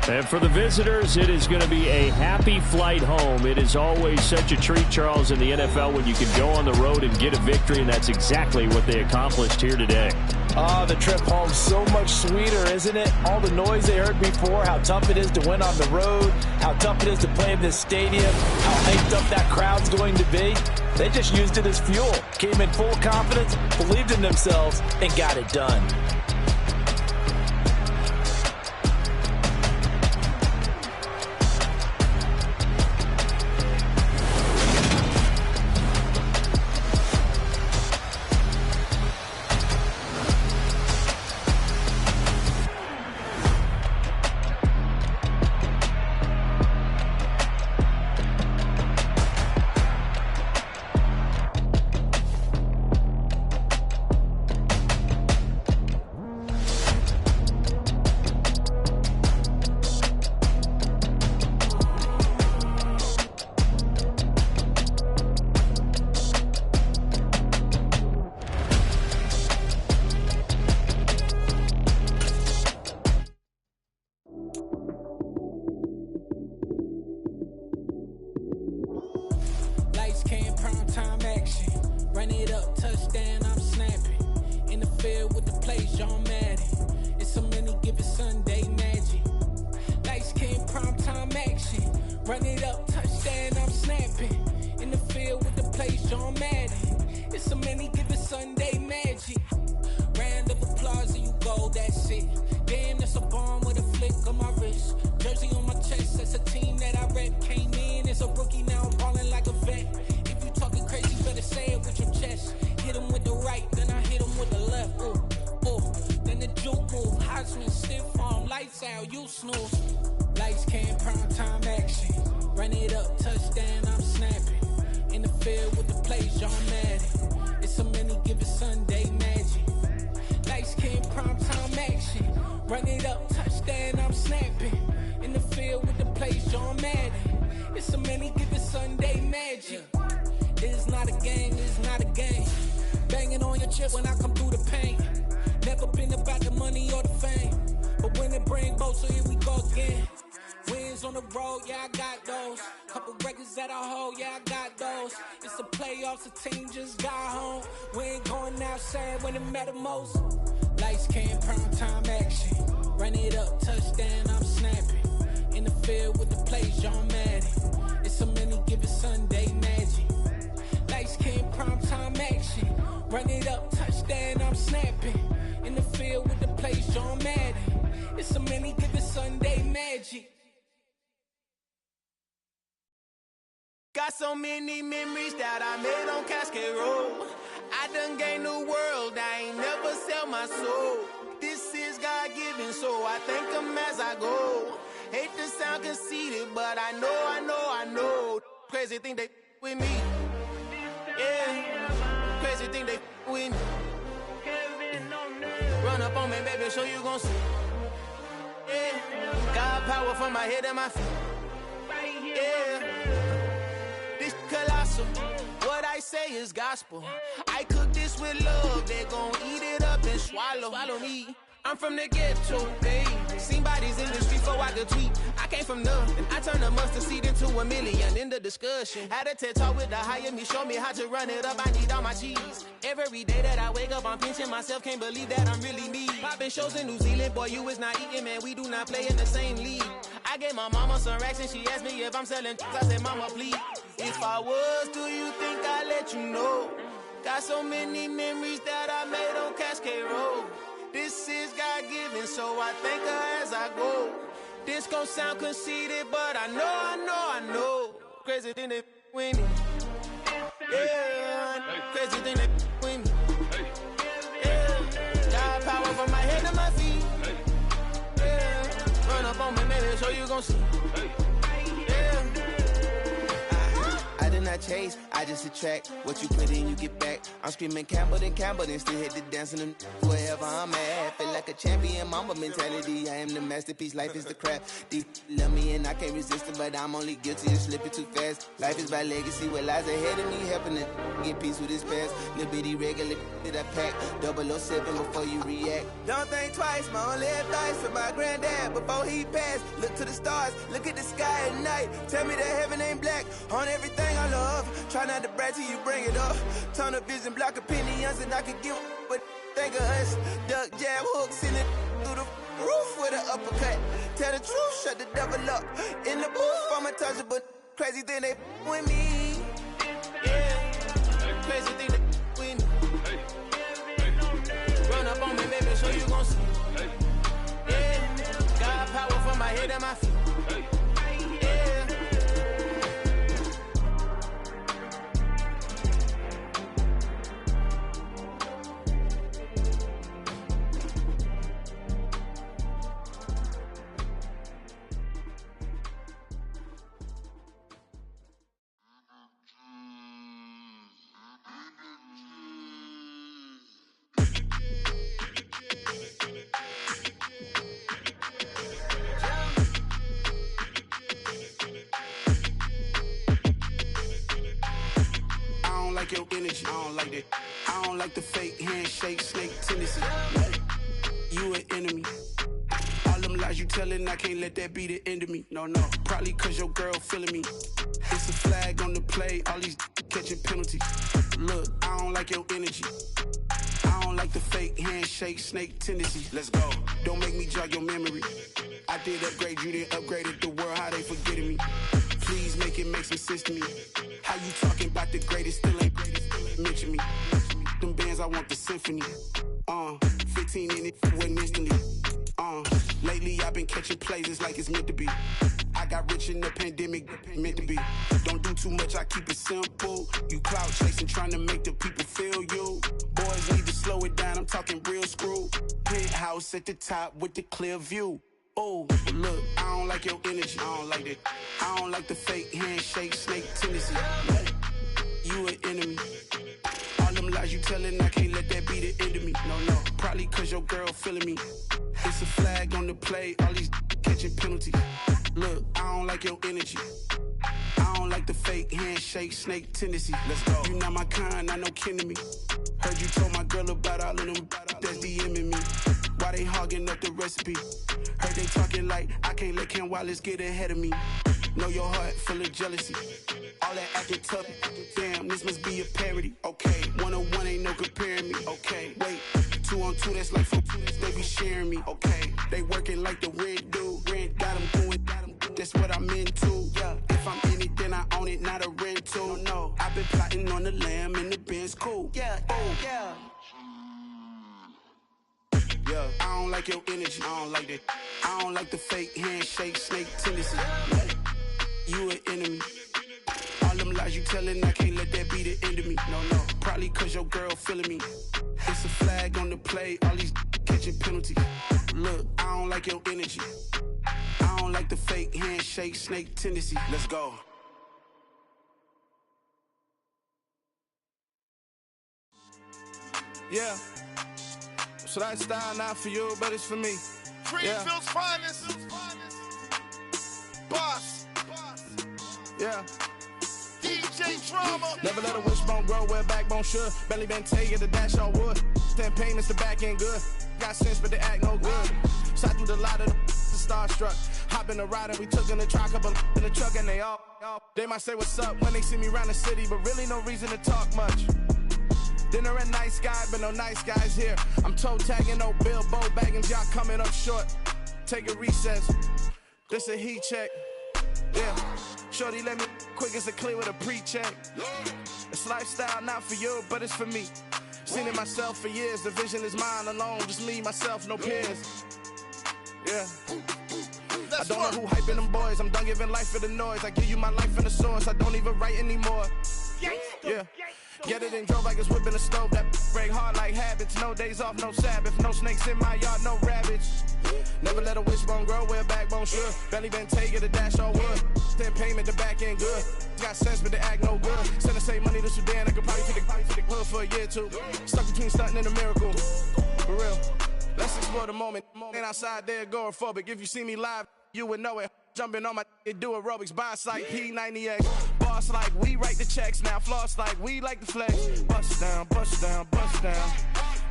And for the visitors, it is going to be a happy flight home. It is always such a treat, Charles, in the NFL when you can go on the road and get a victory, and that's exactly what they accomplished here today. The trip home so much sweeter, isn't it? All the noise they heard before, how tough it is to win on the road, how tough it is to play in this stadium, how hyped up that crowd's going to be. They just used it as fuel, came in full confidence, believed in themselves, and got it done. touchdown, I'm snapping. In the field with the plays, John Madden. It's a many given Sunday magic. Lights came primetime action. Run it up, touchdown, I'm snapping. In the field with the plays, John Madden. It's a many given Sunday magic. Round of applause and you go, that's it. Damn, that's a bomb with a flick on my wrist. Jersey on my chest, that's a team that I rep. Came in as a rookie, now I'm ballin' like a vet. If you talking crazy, better say it with your chest. Hit him with the right, then I hit him with the left. Ooh, ooh. Then the juke move, Heisman, stiff arm, lights out, you snooze. Lights came, prime time action. Run it up, touchdown, I'm snapping. In the field with the plays, John Madden. It's a many given Sunday magic. Lights came, prime time action. Run it up, touchdown, I'm snapping. In the field with the plays, John Madden. It's a many given Sunday magic. It's not a game, it's not a game. Banging on your chest when I come through the paint. Never been about the money or the fame. But when it bring both, so here we go again. Wins on the road, yeah, I got those. Couple records that I hold, yeah, I got those. It's the playoffs, the team just got home. We ain't going outside when it matter most. Lights came, prime time action. Run it up, touchdown, I'm snapping. In the field with the plays, John Madden. It's a many given Sunday magic. Lights came, prime time action. Run it up, touchdown, I'm snapping. In the field with the plays, John Madden. It's a many given Sunday magic. Got so many memories that I made on Cascade Road. I done gained the world, I ain't never sell my soul. This is God-given, so I thank him as I go. Hate to sound conceited, but I know. Crazy thing they with me. Yeah, crazy thing they with me. Run up on me, baby, show you gon' see. Yeah, God power from my head and my feet. Yeah, this colossal. What I say is gospel. I cook this with love. They gon' eat it up and swallow me. I'm from the ghetto, baby. Seen bodies in the street before I could tweet. I came from nothing. I turned a mustard seed into a million in the discussion. Had a TED talk with the higher me, show me how to run it up. I need all my cheese. Every day that I wake up, I'm pinching myself. Can't believe that I'm really me. Popping shows in New Zealand, boy, you is not eating, man. We do not play in the same league. I gave my mama some racks and she asked me if I'm selling. I said, mama, please. If I was, do you think I'd let you know? Got so many memories that I made on Cascade Road. This is God-given, so I thank her as I go. This gon' sound conceited, but I know. Crazy thing they with me. Yeah, crazy thing they with me. Yeah, got power from my head to my feet. Yeah, run up on me, maybe so you gon' see. Yeah. I did not chase, I just attract. What you put in, you get back. I'm screaming Campbell, then still hit the dance and wherever I'm at. Feel like a champion, mama mentality. I am the masterpiece, life is the crap. Deep love me and I can't resist it, but I'm only guilty of slipping too fast. Life is by legacy, what lies ahead of me, helping to get peace with his past. Little bitty regular that I pack, 007 before you react. Don't think twice, my only advice for my granddad before he passed. Look to the stars, look at the sky at night. Tell me that heaven ain't black on everything I love. Try not to brag till you bring it up. Tunnel vision, block opinions, and I could give but think of us. Duck jab hooks in it through the roof with an uppercut. Tell the truth, shut the devil up. In the booth, I'm untouchable. Crazy thing they with me. Yeah, crazy thing they with me. Run up on me, baby, so you gon' see. Yeah, got power from my head and my feet. Yeah. Your energy, I don't like that. I don't like the fake handshake, snake tendency. You an enemy. All them lies you telling, I can't let that be the end of me. No, probably cause your girl feeling me. It's a flag on the play, all these catching penalties. Look, I don't like your energy. I don't like the fake handshake, snake tendencies. Let's go. Don't make me jog your memory. I did upgrade, you didn't upgrade it. The world, how they forgetting me. Please make it make some sense to me. How you talking about the greatest, still ain't mention me. Them bands, I want the symphony. 15 in it, wasn't instantly. Lately I've been catching plays, it's like it's meant to be. I got rich in the pandemic, meant to be. Don't do too much, I keep it simple. You clout chasing, trying to make the people feel you. Boys need to slow it down, I'm talking real screw. Penthouse at the top with the clear view. Oh, look, I don't like your energy. I don't like that. I don't like the fake handshake, snake tendency. You an enemy. All them lies you telling, I can't let that be the end of me. No, probably cause your girl feeling me. It's a flag on the play, all these catching penalties. Look, I don't like your energy. I don't like the fake handshake, snake tendency. Let's go. You not my kind, I know kin to me. Heard you told my girl about all of them that's DMing me. Why they hogging up the recipe? Heard they talking like I can't let Ken Wallace get ahead of me. Know your heart full of jealousy. All that acting tough, damn, this must be a parody. Okay, 1-on-1 ain't no comparing me. Okay, wait, 2-on-2, that's like 4, they be sharing me. Okay, they working like the rent do. Rent got them doing, that's what I'm into. Yeah, if I'm in it, then I own it, not a rental. No, I've been plotting on the lamb and the Benz cool. Yeah, yeah. Yeah, I don't like your energy. I don't like that. I don't like the fake handshake, snake tendency. You an enemy. All them lies you telling, I can't let that be the end of me. No, probably cause your girl feeling me. It's a flag on the play, all these catching penalties. Look, I don't like your energy. I don't like the fake handshake, snake tendency. Let's go. Yeah. So that style not for you, but it's for me. Greenfield's finest. Boss. Yeah. DJ Drama. Never let a wishbone grow where backbone should. Belly been taking the dash on wood. 10 payments, the back end good. Got sense, but they act no good. Shot through the lot of the starstruck. Hop in the ride and we took in the truck, couple in the truck and they all. They might say what's up when they see me around the city, but really no reason to talk much. Dinner and nice guy, but no nice guys here. I'm toe tagging, no Bilbo Baggins, y'all coming up short. Take a recess. This a heat check. Yeah. Shorty let me quick as a clear with a pre-check. It's lifestyle not for you, but it's for me. Seen it myself for years. The vision is mine alone. Just me, myself, no peers. Yeah. I don't know who hyping them boys. I'm done giving life for the noise. I give you my life in the source. I don't even write anymore. Yeah. Get it and drove like it's whipping a stove. That break hard like habits. No days off, no Sabbath. No snakes in my yard, no rabbits. Never let a wishbone grow where backbone should. Belly been taking the dash all wood. 10 payment, the back end good. Got sense, but they act no good. Send the same money to Sudan. I could probably take the hood for a year or two. Stuck between stunting and a miracle. For real. Let's explore the moment. Ain't outside there agoraphobic. If you see me live, you would know it. Jumping on my do aerobics, boss like P90X. Boss like we write the checks now. Floss like we like the flex. Bust down, bust down, bust down.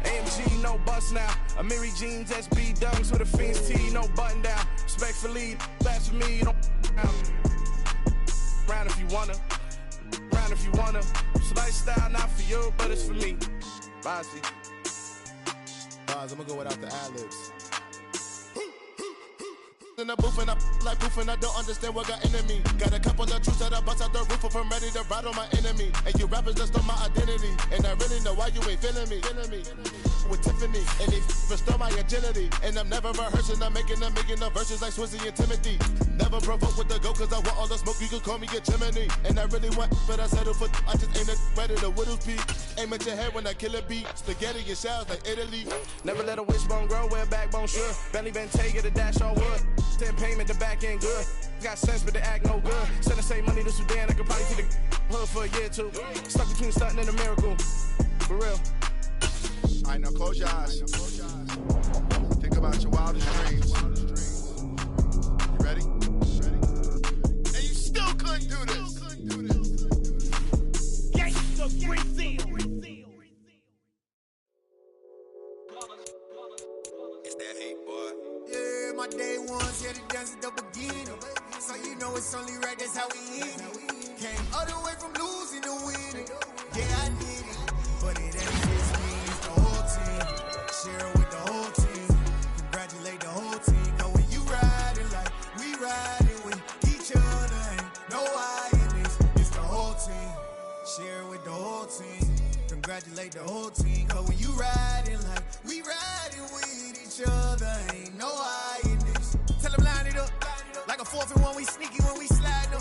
AMG, no bust now. Amiri jeans, SB dunks with a Fiends T, no button down. Respectfully, that's for me, you don't round if you wanna. Round if you wanna. It's lifestyle not for you, but it's for me. Bossy. Bars, I'm gonna go without the ad-libs. In the booth and I like proof and I don't understand what got into me. Got a couple of truths that I bust out the roof if I'm ready to ride on my enemy. And you rappers just on my identity. And I really know why you ain't feeling me. With Tiffany, and they restore my agility. And I'm never rehearsing, I'm making a million of verses like Swizzy and Timothy. Never provoke with the go, cause I want all the smoke, you can call me a chimney. And I really want, but I settle for, I just ain't ready to whittles peak. Aim at your head when I kill a beat. Spaghetti and shells like Italy. Never let a wishbone grow where backbone should. Belly been taking the dash all wood. 10 payment, the back end good. Got sense, but they act no good. Send the same money to Sudan, I could probably take the hood for a year or two. Stuck between stunting and a miracle. For real. Alright, now close your eyes. Think about your wildest dreams. You ready? And you still couldn't do this. Gangsta Brazil. It's that hate, boy. Yeah, my day one. only right, that's how we end it. Came all the way from losing to winning. Yeah, I did it, but it ain't just me, it's the whole team. Share with the whole team. Congratulate the whole team. Cause when you riding like we riding with each other, ain't no I in this, it's the whole team. Share with the whole team. Congratulate the whole team. Cause when you riding like we riding with each other, ain't no I in this. Tell them line it up. Like a 4th and 1, we sneaky when we slide up.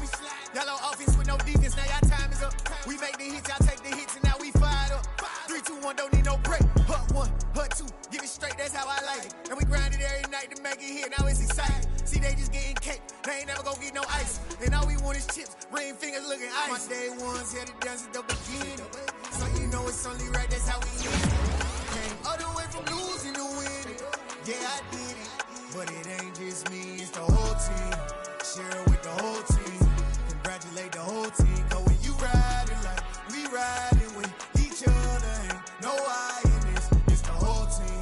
Y'all on offense with no defense, now y'all time is up. We make the hits, y'all take the hits, and now we fired up. 3, 2, 1, don't need no break. Hut 1, hut 2, give it straight, that's how I like it. And we grind it every night to make it hit, now it's exciting. See, they just getting cake, they ain't never gonna get no ice. And all we want is chips, ring fingers looking ice. My day ones had it dance at the beginning. So you know it's only right, that's how we end it. Came all the way from losing to winning. Yeah, I did it, but it ain't just me, it's the whole team. Share with the whole team. Congratulate the whole team. Cause when you riding like we riding with each other, ain't no I in this, it's the whole team.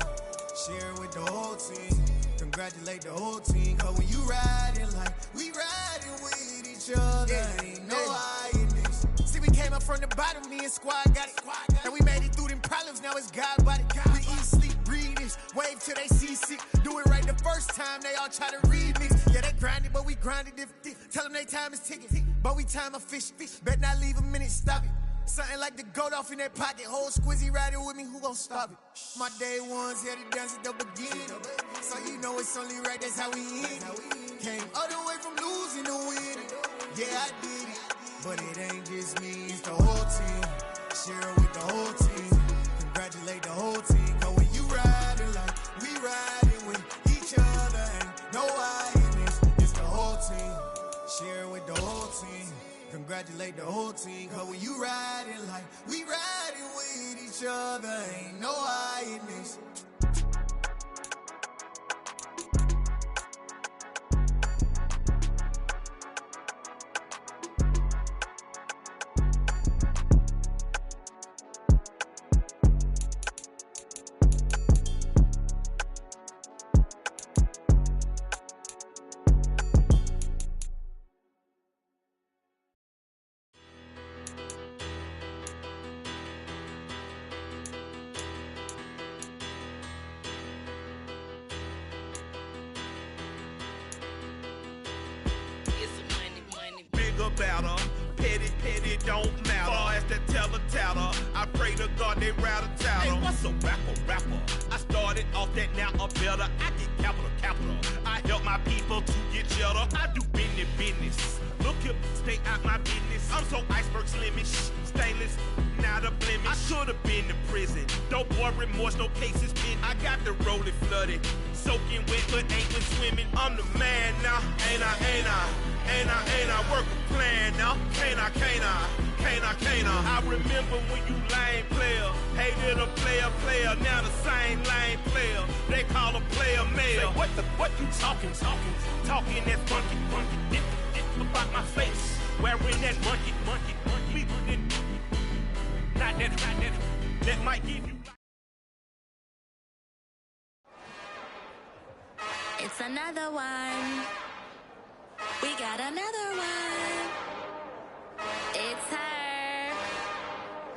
Share with the whole team. Congratulate the whole team. Cause when you riding like we riding with each other, ain't no I in this. See, we came up from the bottom, me and squad got it. And we made it through them problems, now it's God body. We eat, sleep, breathe this, wave till they see sick. Do it right the first time, they all try to remix. Yeah, they grinded, but we grinded different. Tell them they time is ticking, but we time a fish. Bet not leave a minute, stop it. Something like the goat off in that pocket. Whole squizzy riding with me, who gon' stop it? My day ones had to dance at the beginning. So you know it's only right, that's how we end it. Came all the way from losing to winning. Yeah, I did it, but it ain't just me, it's the whole team. Share with the whole team. Congratulate the whole team. Cause when you riding like we riding with each other, ain't no I in this, it's the whole team. Share with the whole team. Congratulate the whole team. Cause when you riding like we riding with each other, ain't no I in this. Better, petty don't matter. Far as the teller, I pray to God they rattle tattle. Hey, what's a rapper? I started off that, now I'm better. I get capital. I help my people to get cheddar. I do business. Look here, stay out my business. I'm so iceberg slimish, stainless, not a blemish. I could have been to prison. Don't boy remorse, no cases pinned. I got the rolling flooded, soaking wet, but ain't been swimming. I'm the man now, ain't I work a plan now, can't I? I remember when you lame player, hated a player, now the same lame player, they call a player mayor. Say, what you talking that funky, about my face, wearing that monkey, not that might give you. It's another one. We got another one. It's her.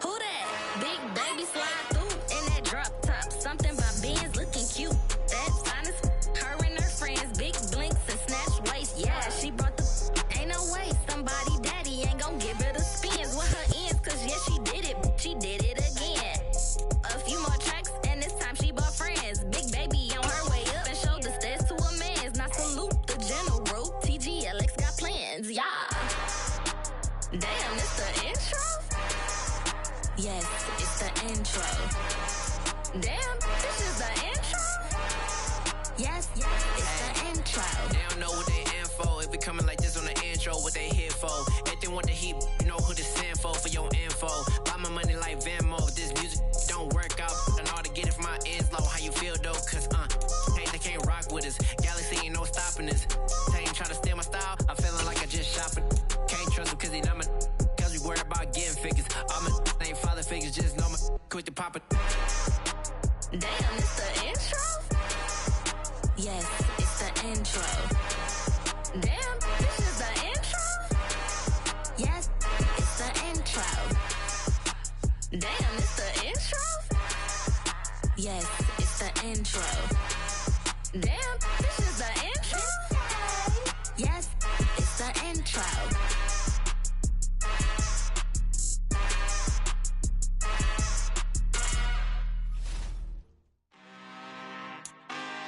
Who that? Big baby slide through in that drop top. Something about Benz looking cute. That's honest. Her and her friends, big blinks and snatch waist. Yeah, she brought the. Ain't no way somebody daddy ain't gon' give her the spins with her ends. Cause yeah, she did it. She did it again. A few more tracks and this time she bought friends. Big baby on her way up and showed the stairs to a man's. Now salute the general. TGLX got plans, yeah. Damn, it's the intro? Yes, it's the intro. Damn, this is the intro? Yes, it's the intro. They don't know what they in for. If we coming like this on the intro, what they here for? If they want the heat, you know who to send for your info. Buy my money like Venmo. If this music don't work out, and all to get it from my ends low. How you feel though? Cause hey, they can't rock with us. Galaxy ain't no stopping us. They ain't trying to steal my style. I'm feeling like I just shopping. Can't trust him cause he not my. Cause we worried about getting figures. All my ain't father figures, just know my quick to pop it. Damn, it's the intro? Yes, it's the intro. Damn, this is the intro? Damn, it's the intro? Yes, it's the intro. Damn, this is the intro? Yes, it's the intro.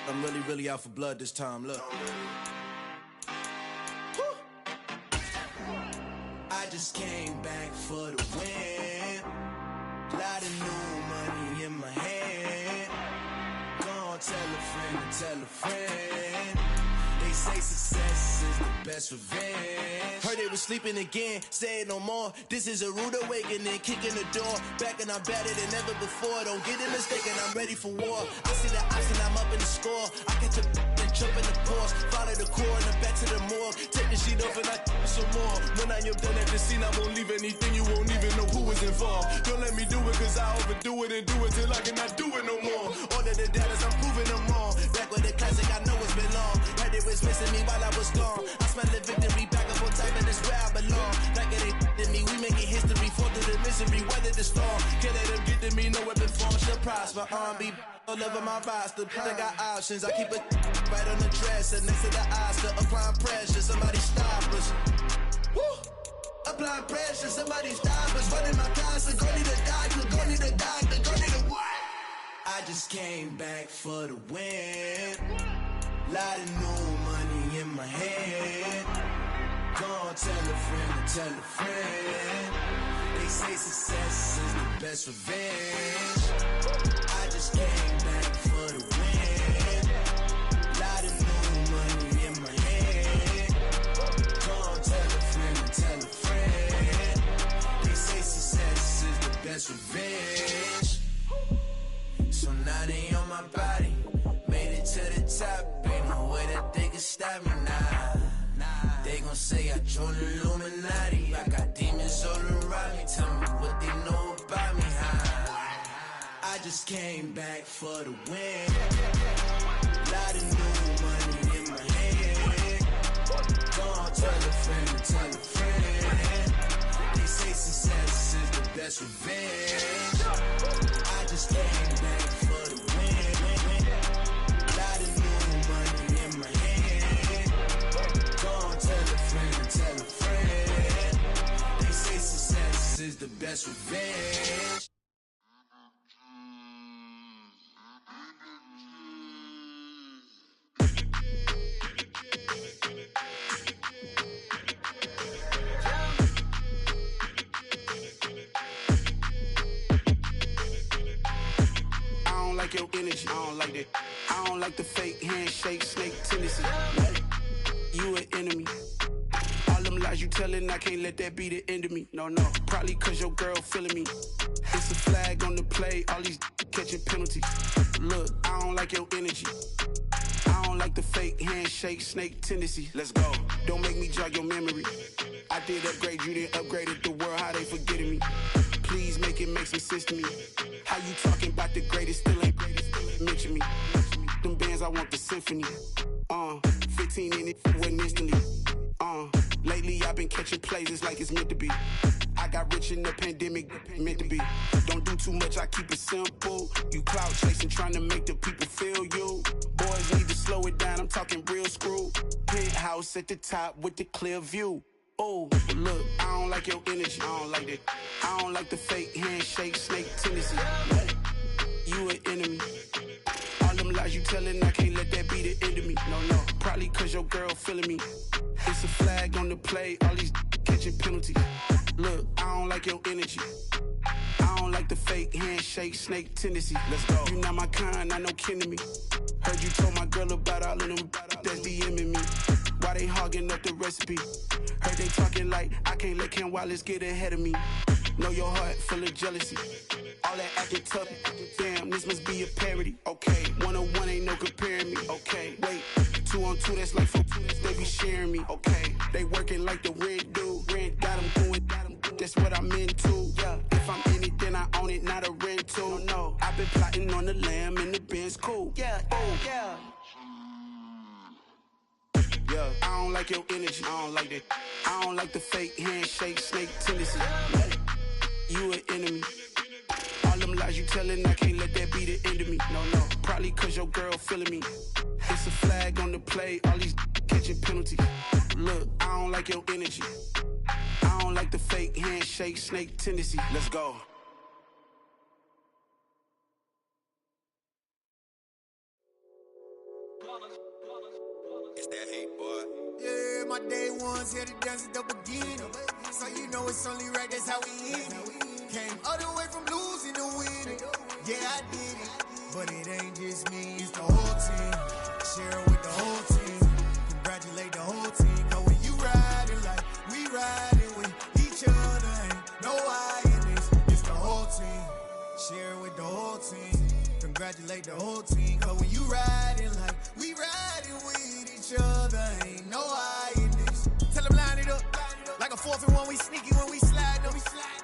I'm really out for blood this time, look. I just came back for the win. Lot of new money in my hand. Gonna tell a friend. They say success is the best revenge. Heard they was sleeping again, say it no more. This is a rude awakening, kicking the door. Back and I'm better than ever before. Don't get it mistaken, I'm ready for war. I see the option, I'm up in the score. I catch a and jump in the course. Follow the core and then back to the morgue. Take the sheet off and I some more. When I am done at the scene, I won't leave anything. You won't even know who was involved. Don't let me do it, cause I overdo it and do it till I cannot do it no more. All of the data's, I'm proving them wrong. Back with the classic, I know it's been long. Heard it was missing me while I was gone. I smell the victory, back up on time, and it's where I belong. Like it ain't to me, we making history. Fall through the misery, weather the storm. Can't let them get to me, no weapon form should prosper. R&B all over my roster. I got options, I keep it right on the dresser. Next to the Oscar, applying pressure, somebody stop us. Woo! Applying pressure, somebody stop us. Running my closet, go need a doctor, go need a doctor, go need a what? I just came back for the win. Lot of new money in my hand. Gonna tell a friend. They say success is the best revenge. I just came back for the win. Lot of new money in my hand. Gonna tell a friend. They say success is the best revenge. So now they on my body. Made it to the top, ain't no way that they can stop me now. They gon' say I joined the Illuminati. I got demons all around me, tell me what they know about me, huh? I just came back for the win. Lot of new money in my hand. Gonna tell a friend. They say success is the best revenge. I just came back for the win. Is the best revenge. I don't like your energy, I don't like that. I don't like the fake handshake, snake tendency. You an enemy. All them lies you telling, I can't let that be the end of me. No, probably cause your girl feeling me. It's a flag on the play, all these catching penalties. Look, I don't like your energy. I don't like the fake handshake, snake tendency. Let's go. Don't make me jog your memory. I did upgrade, you didn't upgrade it. The world, how they forgetting me. Please make it make some sense to me. How you talking about the greatest, still ain't mention me. Them bands, I want the symphony. 15 in it, went instantly. Lately I've been catching plays, it's like it's meant to be. I got rich in the pandemic, meant to be. Don't do too much, I keep it simple. You clout chasing, trying to make the people feel you. Boys need to slow it down, I'm talking real screw. Penthouse at the top with the clear view. Oh, look, I don't like your energy, I don't like that. I don't like the fake handshake, snake tendency. You an enemy. All them lies you telling, I can't let that be the end of me. No, probably cause your girl feeling me. It's a flag on the play, all these catching penalties. Look, I don't like your energy. I don't like the fake handshake, snake tendency. Let's go. You not my kind, I know kin to me. Heard you told my girl about all of them that's DMing me. Why they hogging up the recipe? Heard they talking like I can't let Ken Wallace get ahead of me. Know your heart full of jealousy. All that acting tough, damn, this must be a parody. Okay, 101 ain't no comparing me. Okay, wait, 2 on 2, that's like 4, they be sharing me. Okay, they working like the rent do. Rent got them going, that's what I'm into. Yeah, if I'm in it, then I own it, not a rental. No, I've been plotting on the lamb and the Benz cool. Yeah, yeah. Yeah, I don't like your energy, I don't like that. I don't like the fake handshake, snake tendency. You an enemy. Lies you telling, I can't let that be the end of me. No, probably cause your girl feeling me. It's a flag on the play, all these catching penalties. Look, I don't like your energy. I don't like the fake handshake, snake tendency. Let's go. It's that hate, boy. Yeah, my day ones here to dance at the beginning. So you know it's only right, that's how we end it. Came all the way from losing to winning. Yeah, I did it. But it ain't just me, it's the whole team. Share with the whole team. Congratulate the whole team. Cause when you riding like we riding with each other, ain't no I in this. It's the whole team. Share with the whole team. Congratulate the whole team. Cause when you riding like we riding with each other, ain't no I in this. Tell them line it up. Like a 4th and 1, we sneaky when we slide them.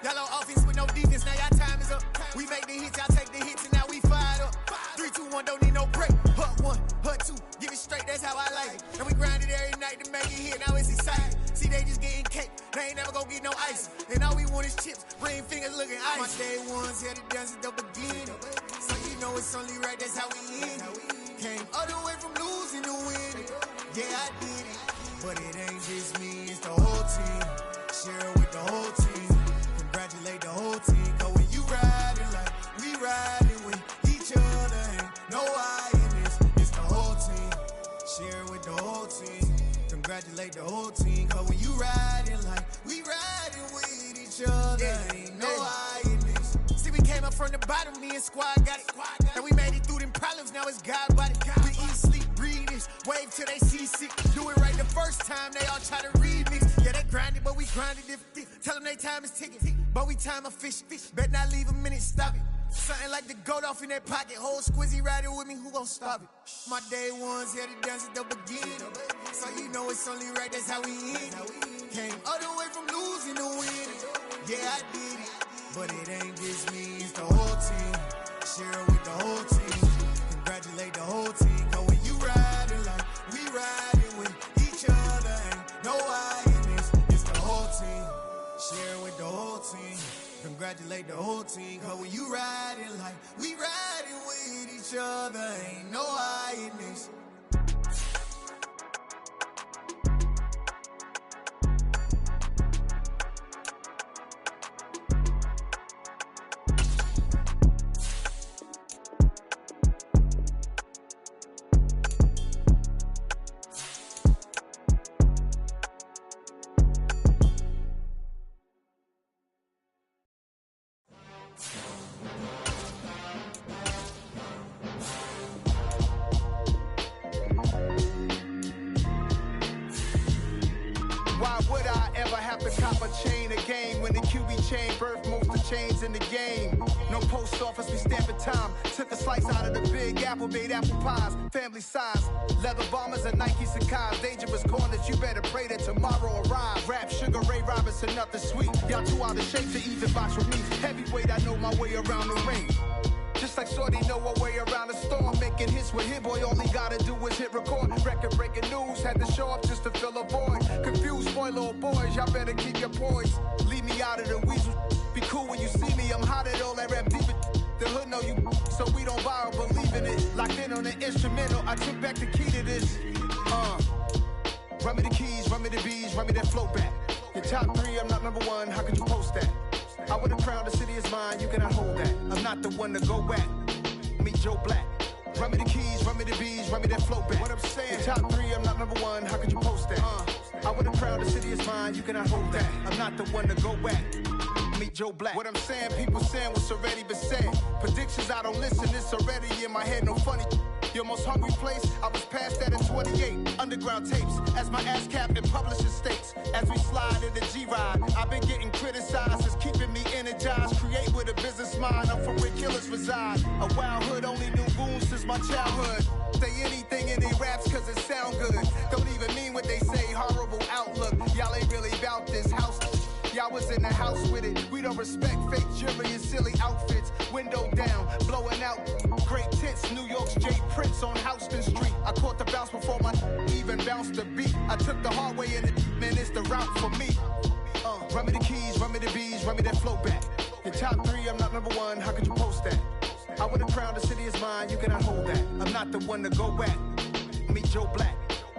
Y'all on offense with no defense, now y'all time is up. We make the hits, y'all take the hits, and now we fired up. 3, 2, 1, don't need no break. Hut 1, hut 2, give it straight, that's how I like it. And we grind it every night to make it hit, now it's exciting. See, they just getting cake, they ain't never gonna get no ice. And all we want is chips, ring fingers looking ice. My day ones here to dance at the beginning. So you know it's only right, that's how we end it. Came all the way from losing to winning. Yeah, I did it. But it ain't just me, it's the whole team. Share with the whole team. Congratulate the whole team. Cause when you riding like we riding with each other, ain't no I in this. It's the whole team. Share with the whole team. Congratulate the whole team. Cause when you riding like we riding with each other, ain't no I in this. See, we came up from the bottom, me and squad got it. And we made it through them problems, now it's God body. We eat, sleep, breathe this, wave till they see sick. Do it right the first time, they all try to remix. Yeah, they grinded, but we grinded if tell them they time is ticking. But we time a fish. Bet not leave a minute, stop it. Something like the goat off in that pocket. Whole squizzy riding with me, who gon' stop it? My day ones here to dance at the beginning. So you know it's only right, that's how we end it. Came all the way from losing to winning. Yeah, I did it. But it ain't just me, it's the whole team. Share with the whole team. Congratulate the whole team. Cause when you riding like we riding with each other, ain't no I in this. It's the whole team. Share with the whole team. Congratulate the whole team. Cause when you riding like we riding with each other, ain't no I in this. Why would I ever have to cop a chain a game when the QB chain birthed most of the chains in the game? No post office, we stamping time. Took a slice out of the big apple, made apple pies, family size. Leather bombers and Nike Sakai's. Dangerous corners, you better pray that tomorrow arrive. Rap, Sugar Ray Robinson, nothing sweet. Y'all too out of shape to even box with me. Heavyweight, I know my way around the ring. Just like Shorty know her way around the storm. Making hits with Hit Boy, all he gotta do is hit record. Record breaking news, had to show up just to fill a void. Confused boy, little boys, y'all better keep your poise. Leave me out of the weasel. Be cool when you see me, I'm hot at all that rap deep. The hood know you, so we don't borrow, believe in it. Locked in on the instrumental, I took back the key to this. Run me the keys, run me the bees, run me that flow back. Your top 3, I'm not number 1, how could you post that? I would've crowned the city is mine, you cannot hold that. I'm not the one to go back. Meet Joe Black. Run me the keys, run me the bees, run me that flow back. What I'm saying, your top 3, I'm not number 1, how could you post that? I would've crowned the city is mine, you cannot hold that. I'm not the one to go back. Meet Joe Black. What I'm saying, people saying what's already been said. Predictions, I don't listen, it's already in my head, no funny. Your most hungry place, I was past that in 28. Underground tapes, as my ass cap in publishing states. As we slide in the G-Ride, I've been getting criticized, it's keeping me energized. Create with a business mind, I'm from where killers reside. A wild hood, only knew goons since my childhood. Say anything in they raps cause it sound good. Don't even mean what they say, horrible outlook. Y'all ain't really about this house. Y'all was in the house with it. We don't respect fake jewelry and silly outfits. Window down, blowing out great tits. New York's J. Prince on Houston Street. I caught the bounce before my even bounced the beat. I took the hard way and man, it's the route for me. Run me the keys, run me the bees, run me that flow back. Your top 3, I'm not number 1, how could you post that? I would have crowned the city is mine, you cannot hold that. I'm not the one to go at. Meet Joe Black.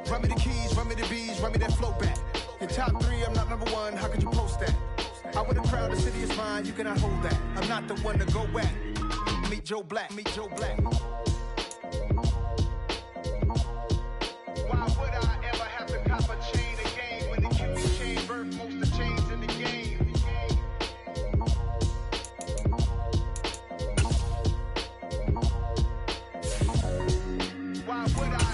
Run me the keys, run me the bees, run me that flow back. Your top 3, I'm not number 1, how could you post that? I would have crowned the city is mine, you cannot hold that. I'm not the one to go at. Meet Joe Black, meet Joe Black. Why would I ever have to cop a chain again when the QB chain birthed most of the chains in the game? Why would I?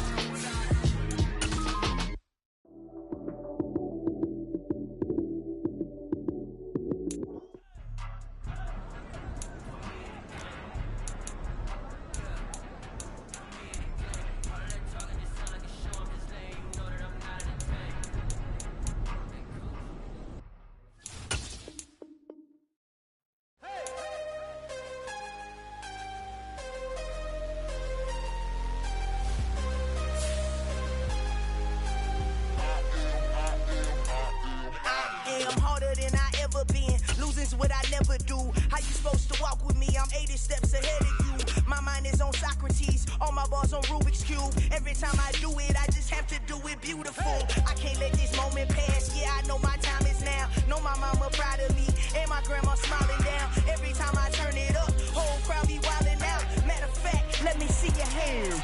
What I never do. How you supposed to walk with me? I'm 80 steps ahead of you. My mind is on Socrates, all my bars on Rubik's Cube. Every time I do it, I just have to do it beautiful. I can't let this moment pass. Yeah, I know my time is now. Know my mama proud of me, and my grandma smiling down. Every time I turn it up, whole crowd be wildin' out. Matter of fact, let me see your hands.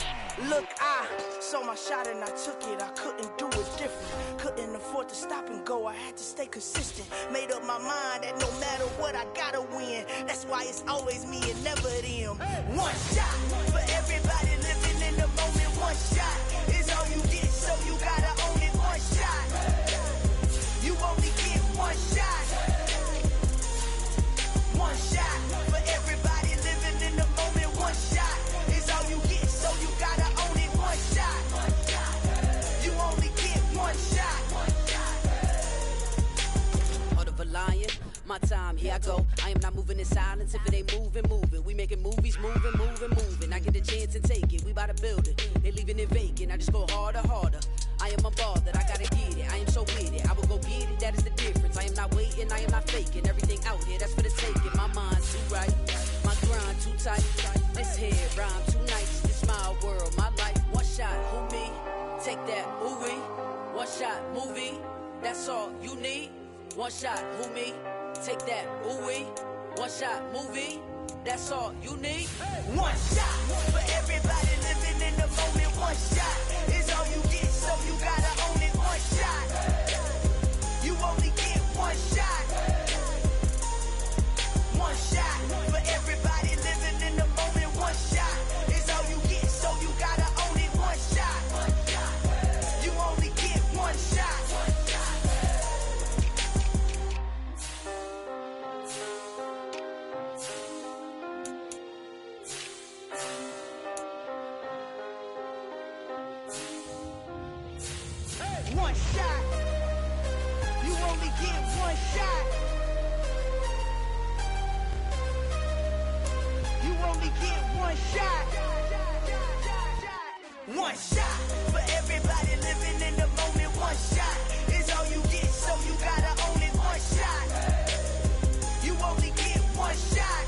Look, I saw my shot and I took it. I couldn't do it different. Couldn't afford to stop and go. I had to stay consistent. Made up my mind that no matter what, I gotta win. That's why it's always me and never them. One shot for everybody living in the moment. One shot is all you get, so you gotta own it. One shot. You only get one shot. One shot for everybody living in the moment. One shot is all you get, so you gotta own it. One shot. You only get one shot. Heart of a lion, my time, here I go. I am not moving in silence. If it ain't moving, moving. We making movies, moving, moving, moving. I get a chance and take it. We bout to build it. They leaving it vacant. I just go harder, harder. I am unbothered. I gotta get it. I am so with it. I will go get it. That is the difference. I am not waiting. I am not faking. Everything out here, that's for the taking. My mind's too right. My grind too tight. This head rhyme too nice. This my world, my life. One shot, who me? Take that, ooh wee. One shot, movie. That's all you need. One shot, who me? Take that, ooh wee. One shot, movie. That's all you need. One shot for everybody living in the moment. One shot is all you get, so you gotta own it. One shot. You only get one shot. One shot for everybody living in the moment. One shot is all you get, so you gotta own it. One shot. You only get one shot. One shot. You only get one shot. You only get one shot. One shot for everybody living in the moment. One shot is all you get, so you gotta own it. One shot. You only get one shot.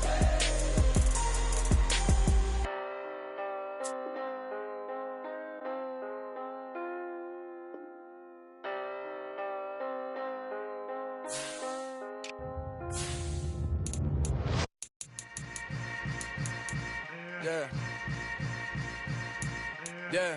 Yeah. Yeah.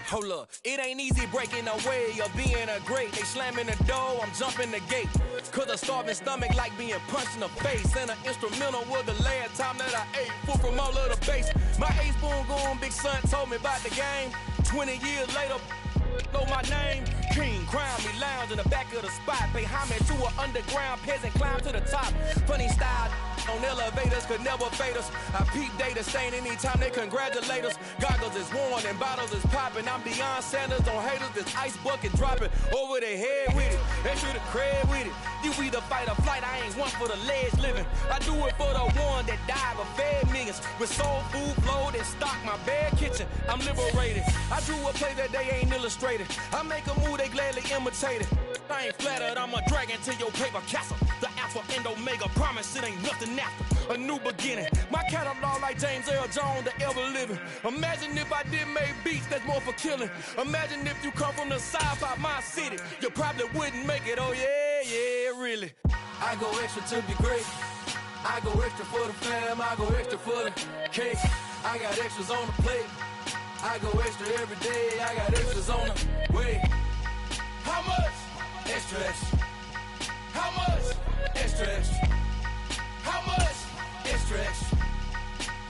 Hold up, it ain't easy breaking away or being a great. They slamming the door, I'm jumping the gate. Cause a starving stomach like being punched in the face. And an instrumental was the last time that I ate. Food from all of the base. My ace spoon going, big son told me about the game. 20 years later, know my name. King, crown me, lounge in the back of the spot. Pay homage to an underground peasant, climb to the top. Funny style, on elevators could never fade us. I peep data stain anytime they congratulate us. Goggles is worn and bottles is popping. I'm Deion Sanders on haters, this ice bucket dropping over their head with it. Extra the cred with it. You either fight or flight, I ain't one for the ledge living. I do it for the one that died but fed millions. With soul food flowed and stock my bad kitchen. I'm liberated. I drew a play that they ain't illustrated. I make a move they gladly imitate it. I ain't flattered, I'm a dragon to your paper castle. The Alpha and Omega, promise it ain't nothing after. A new beginning. My catalog like James Earl Jones, the ever living. Imagine if I did make beats that's more for killing. Imagine if you come from the south out my city. You probably wouldn't make it, oh yeah, really. I go extra to be great. I go extra for the fam, I go extra for the cake. I got extras on the plate. I go extra every day, I got extras on the way. How much? Extra, extra. How much? Extra, extra. How much? Extra, extra.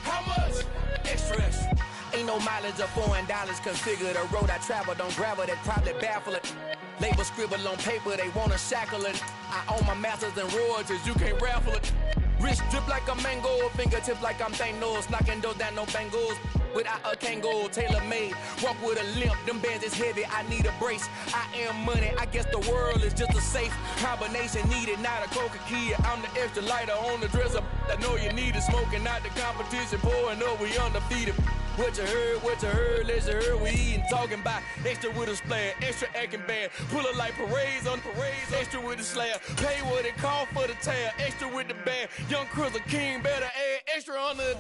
How much? Extra, extra. Ain't no mileage of $4 configure the road I travel. Don't gravel that probably baffle it. Label scribble on paper, they wanna shackle it. I own my masters and royalties, you can't raffle it. Wrist drip like a mango, fingertip like I'm Thanos. Knocking doors down, no bangles. Without a Kango, tailor-made. Walk with a limp, them bands is heavy, I need a brace. I am money, I guess the world is just a safe combination needed, not a coca key. I'm the extra lighter on the dresser. I know you need it, smoking out the competition, pouring up, we undefeated. What you heard, let's heard, we eating, talking about extra with a splash, extra acting bad, pull it like parades on parades, extra with the slab, pay what it cost for the tab, extra with the band, young Chris a king, better add extra on the.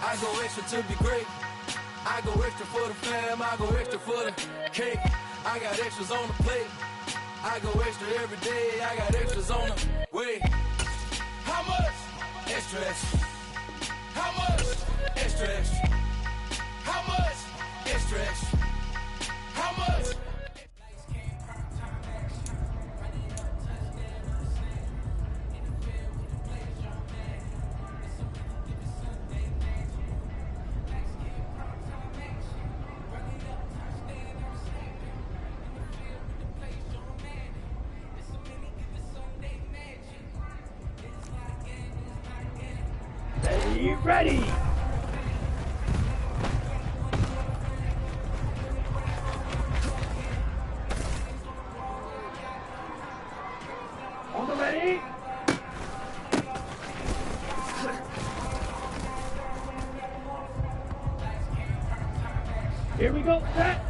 I go extra to be great, I go extra for the fam, I go extra for the cake, I got extras on the plate, I go extra every day, I got extras on the way. How much? Extra, extra. How much? Extra, extra. How much? Extra, extra. How much? Ready! On the ready? Here we go, set,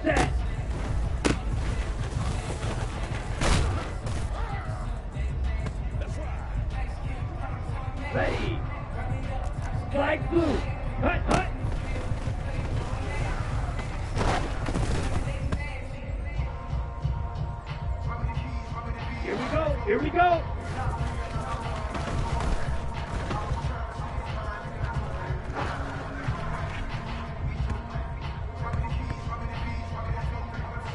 set. Ready. Flag blue. Hut, hut. Here we go. Here we go.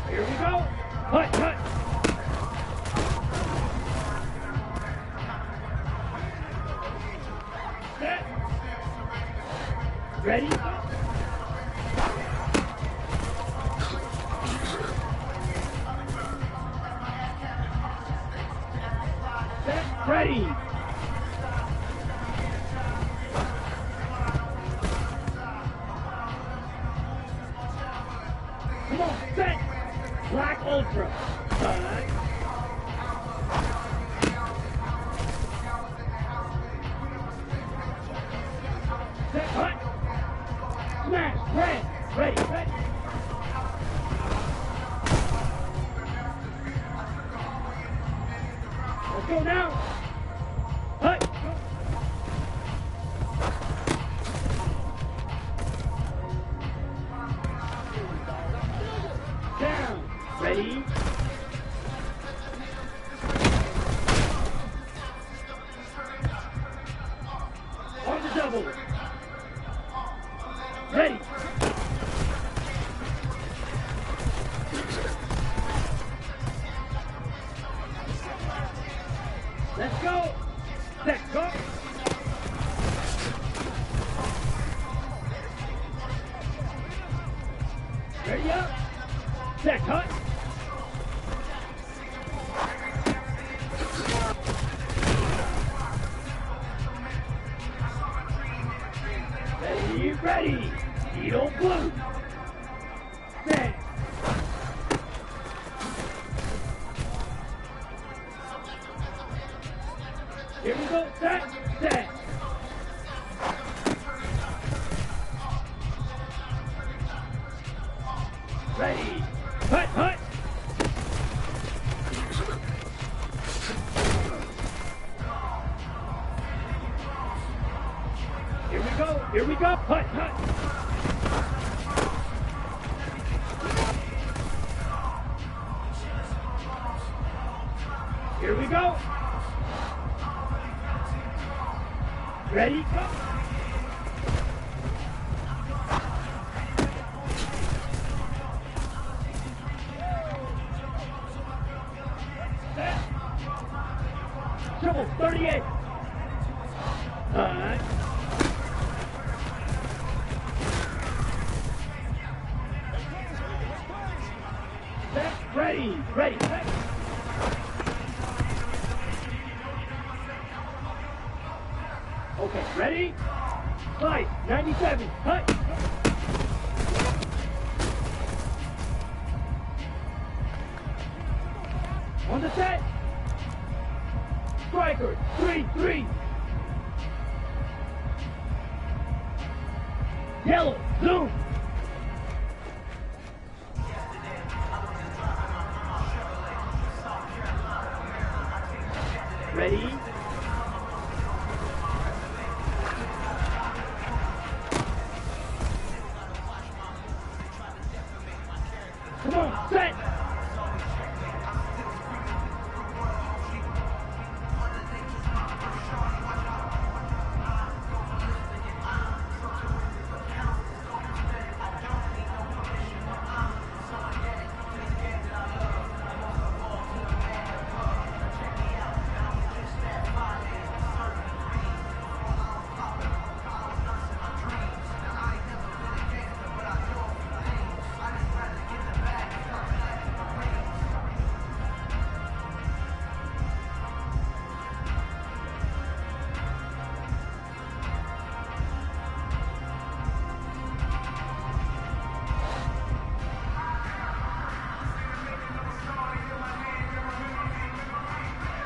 Here we go. Hut, hut. Set. Ready? Set. Ready. Come on, set. Black Ultra. Set. Hut. Smash. Red. Ready. Ready. Let's go now. Hut. Down. Ready. On the double. Ready. Let's go. Let's go. Ready up. Set, hut. Here we go. Set. Set. Ready. Hut. Hut. Here we go. Here we go. Hut. Hut. Here we go. Ready, go. Set. Triple 38. Set. Ready. Ready. Set. Okay, ready? Fight, 97, hut! On the set! Striker, 3-3! Yellow, zoom! Ready? Come on, set!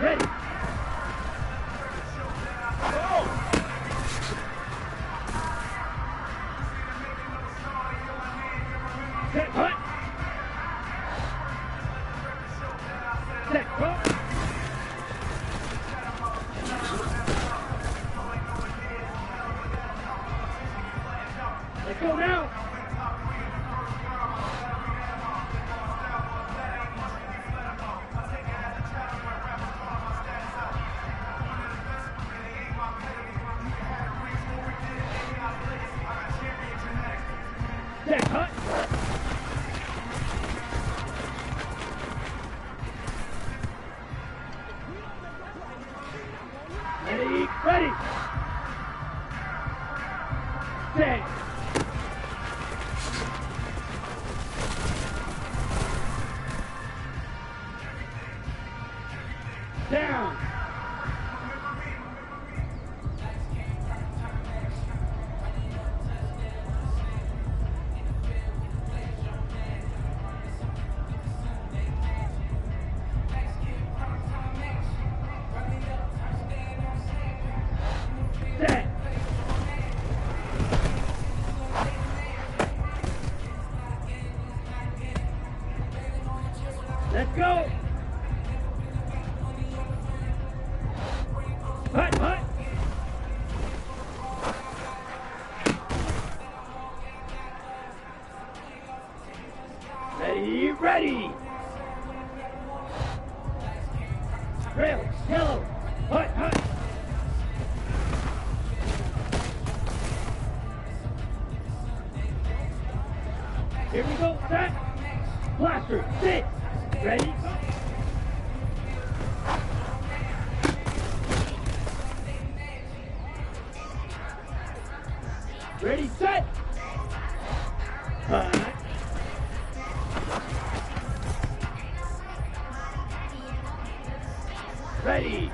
Ready. Go. Set, hut. Set, go. Let's go now. Set, hut. Ready, ready. Set. Down. Set. Let's go. Hut, hut. Ready, ready. Rail, yellow. Hut, hut. Here we go, set. Blaster, 6. Ready? Ready, set. Ready.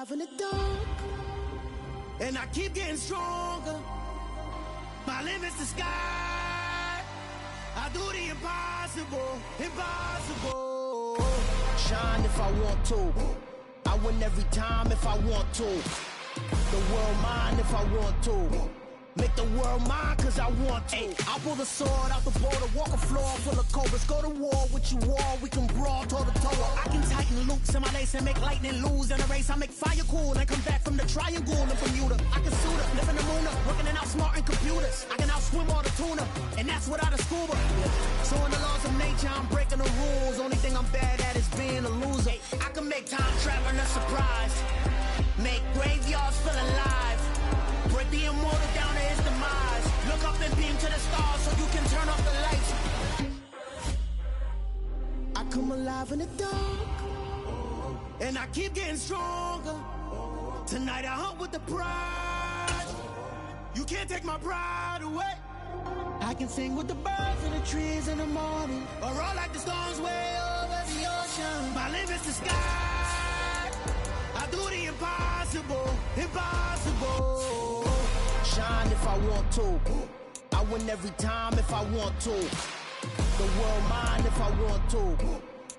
alive in the dark, and I keep getting stronger. My limit's the sky. I do the impossible, impossible. Shine if I want to. I win every time if I want to. The world mine if I want to. Make the world mine cause I want to. I pull the sword out the border, walk a floor full of cobras. Go to war with you all, we can brawl toe to toe. I can tighten loops in my lace and make lightning lose in a race. I make fire cool and come back from the triangle in Bermuda. I can suit up, live in the moon up, working and outsmarting computers. I can outswim all the tuna, and that's without a scuba. So in the laws of nature, I'm breaking the rules. Only thing I'm bad at is being a loser. I can make time traveling a surprise, make graveyards feel alive. Break the immortal down to his demise. Look up and beam to the stars so you can turn off the lights. I come alive in the dark, and I keep getting stronger. Tonight I hunt with the pride. You can't take my pride away. I can sing with the birds and the trees in the morning, or roll like the storms way over the ocean. My limit's the sky. I do the impossible, impossible. Shine if I want to. I win every time if I want to. The world mine if I want to.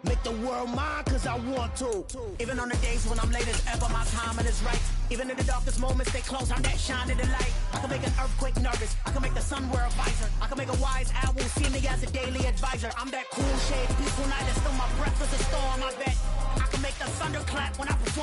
Make the world mine cause I want to. Even on the days when I'm late as ever, my timing is right. Even in the darkest moments, they close, I'm that shine in the light. I can make an earthquake nervous, I can make the sun wear a visor. I can make a wise owl see me as a daily advisor. I'm that cool shade, peaceful night, and still my breath is a storm, I bet. I can make the thunder clap when I perform.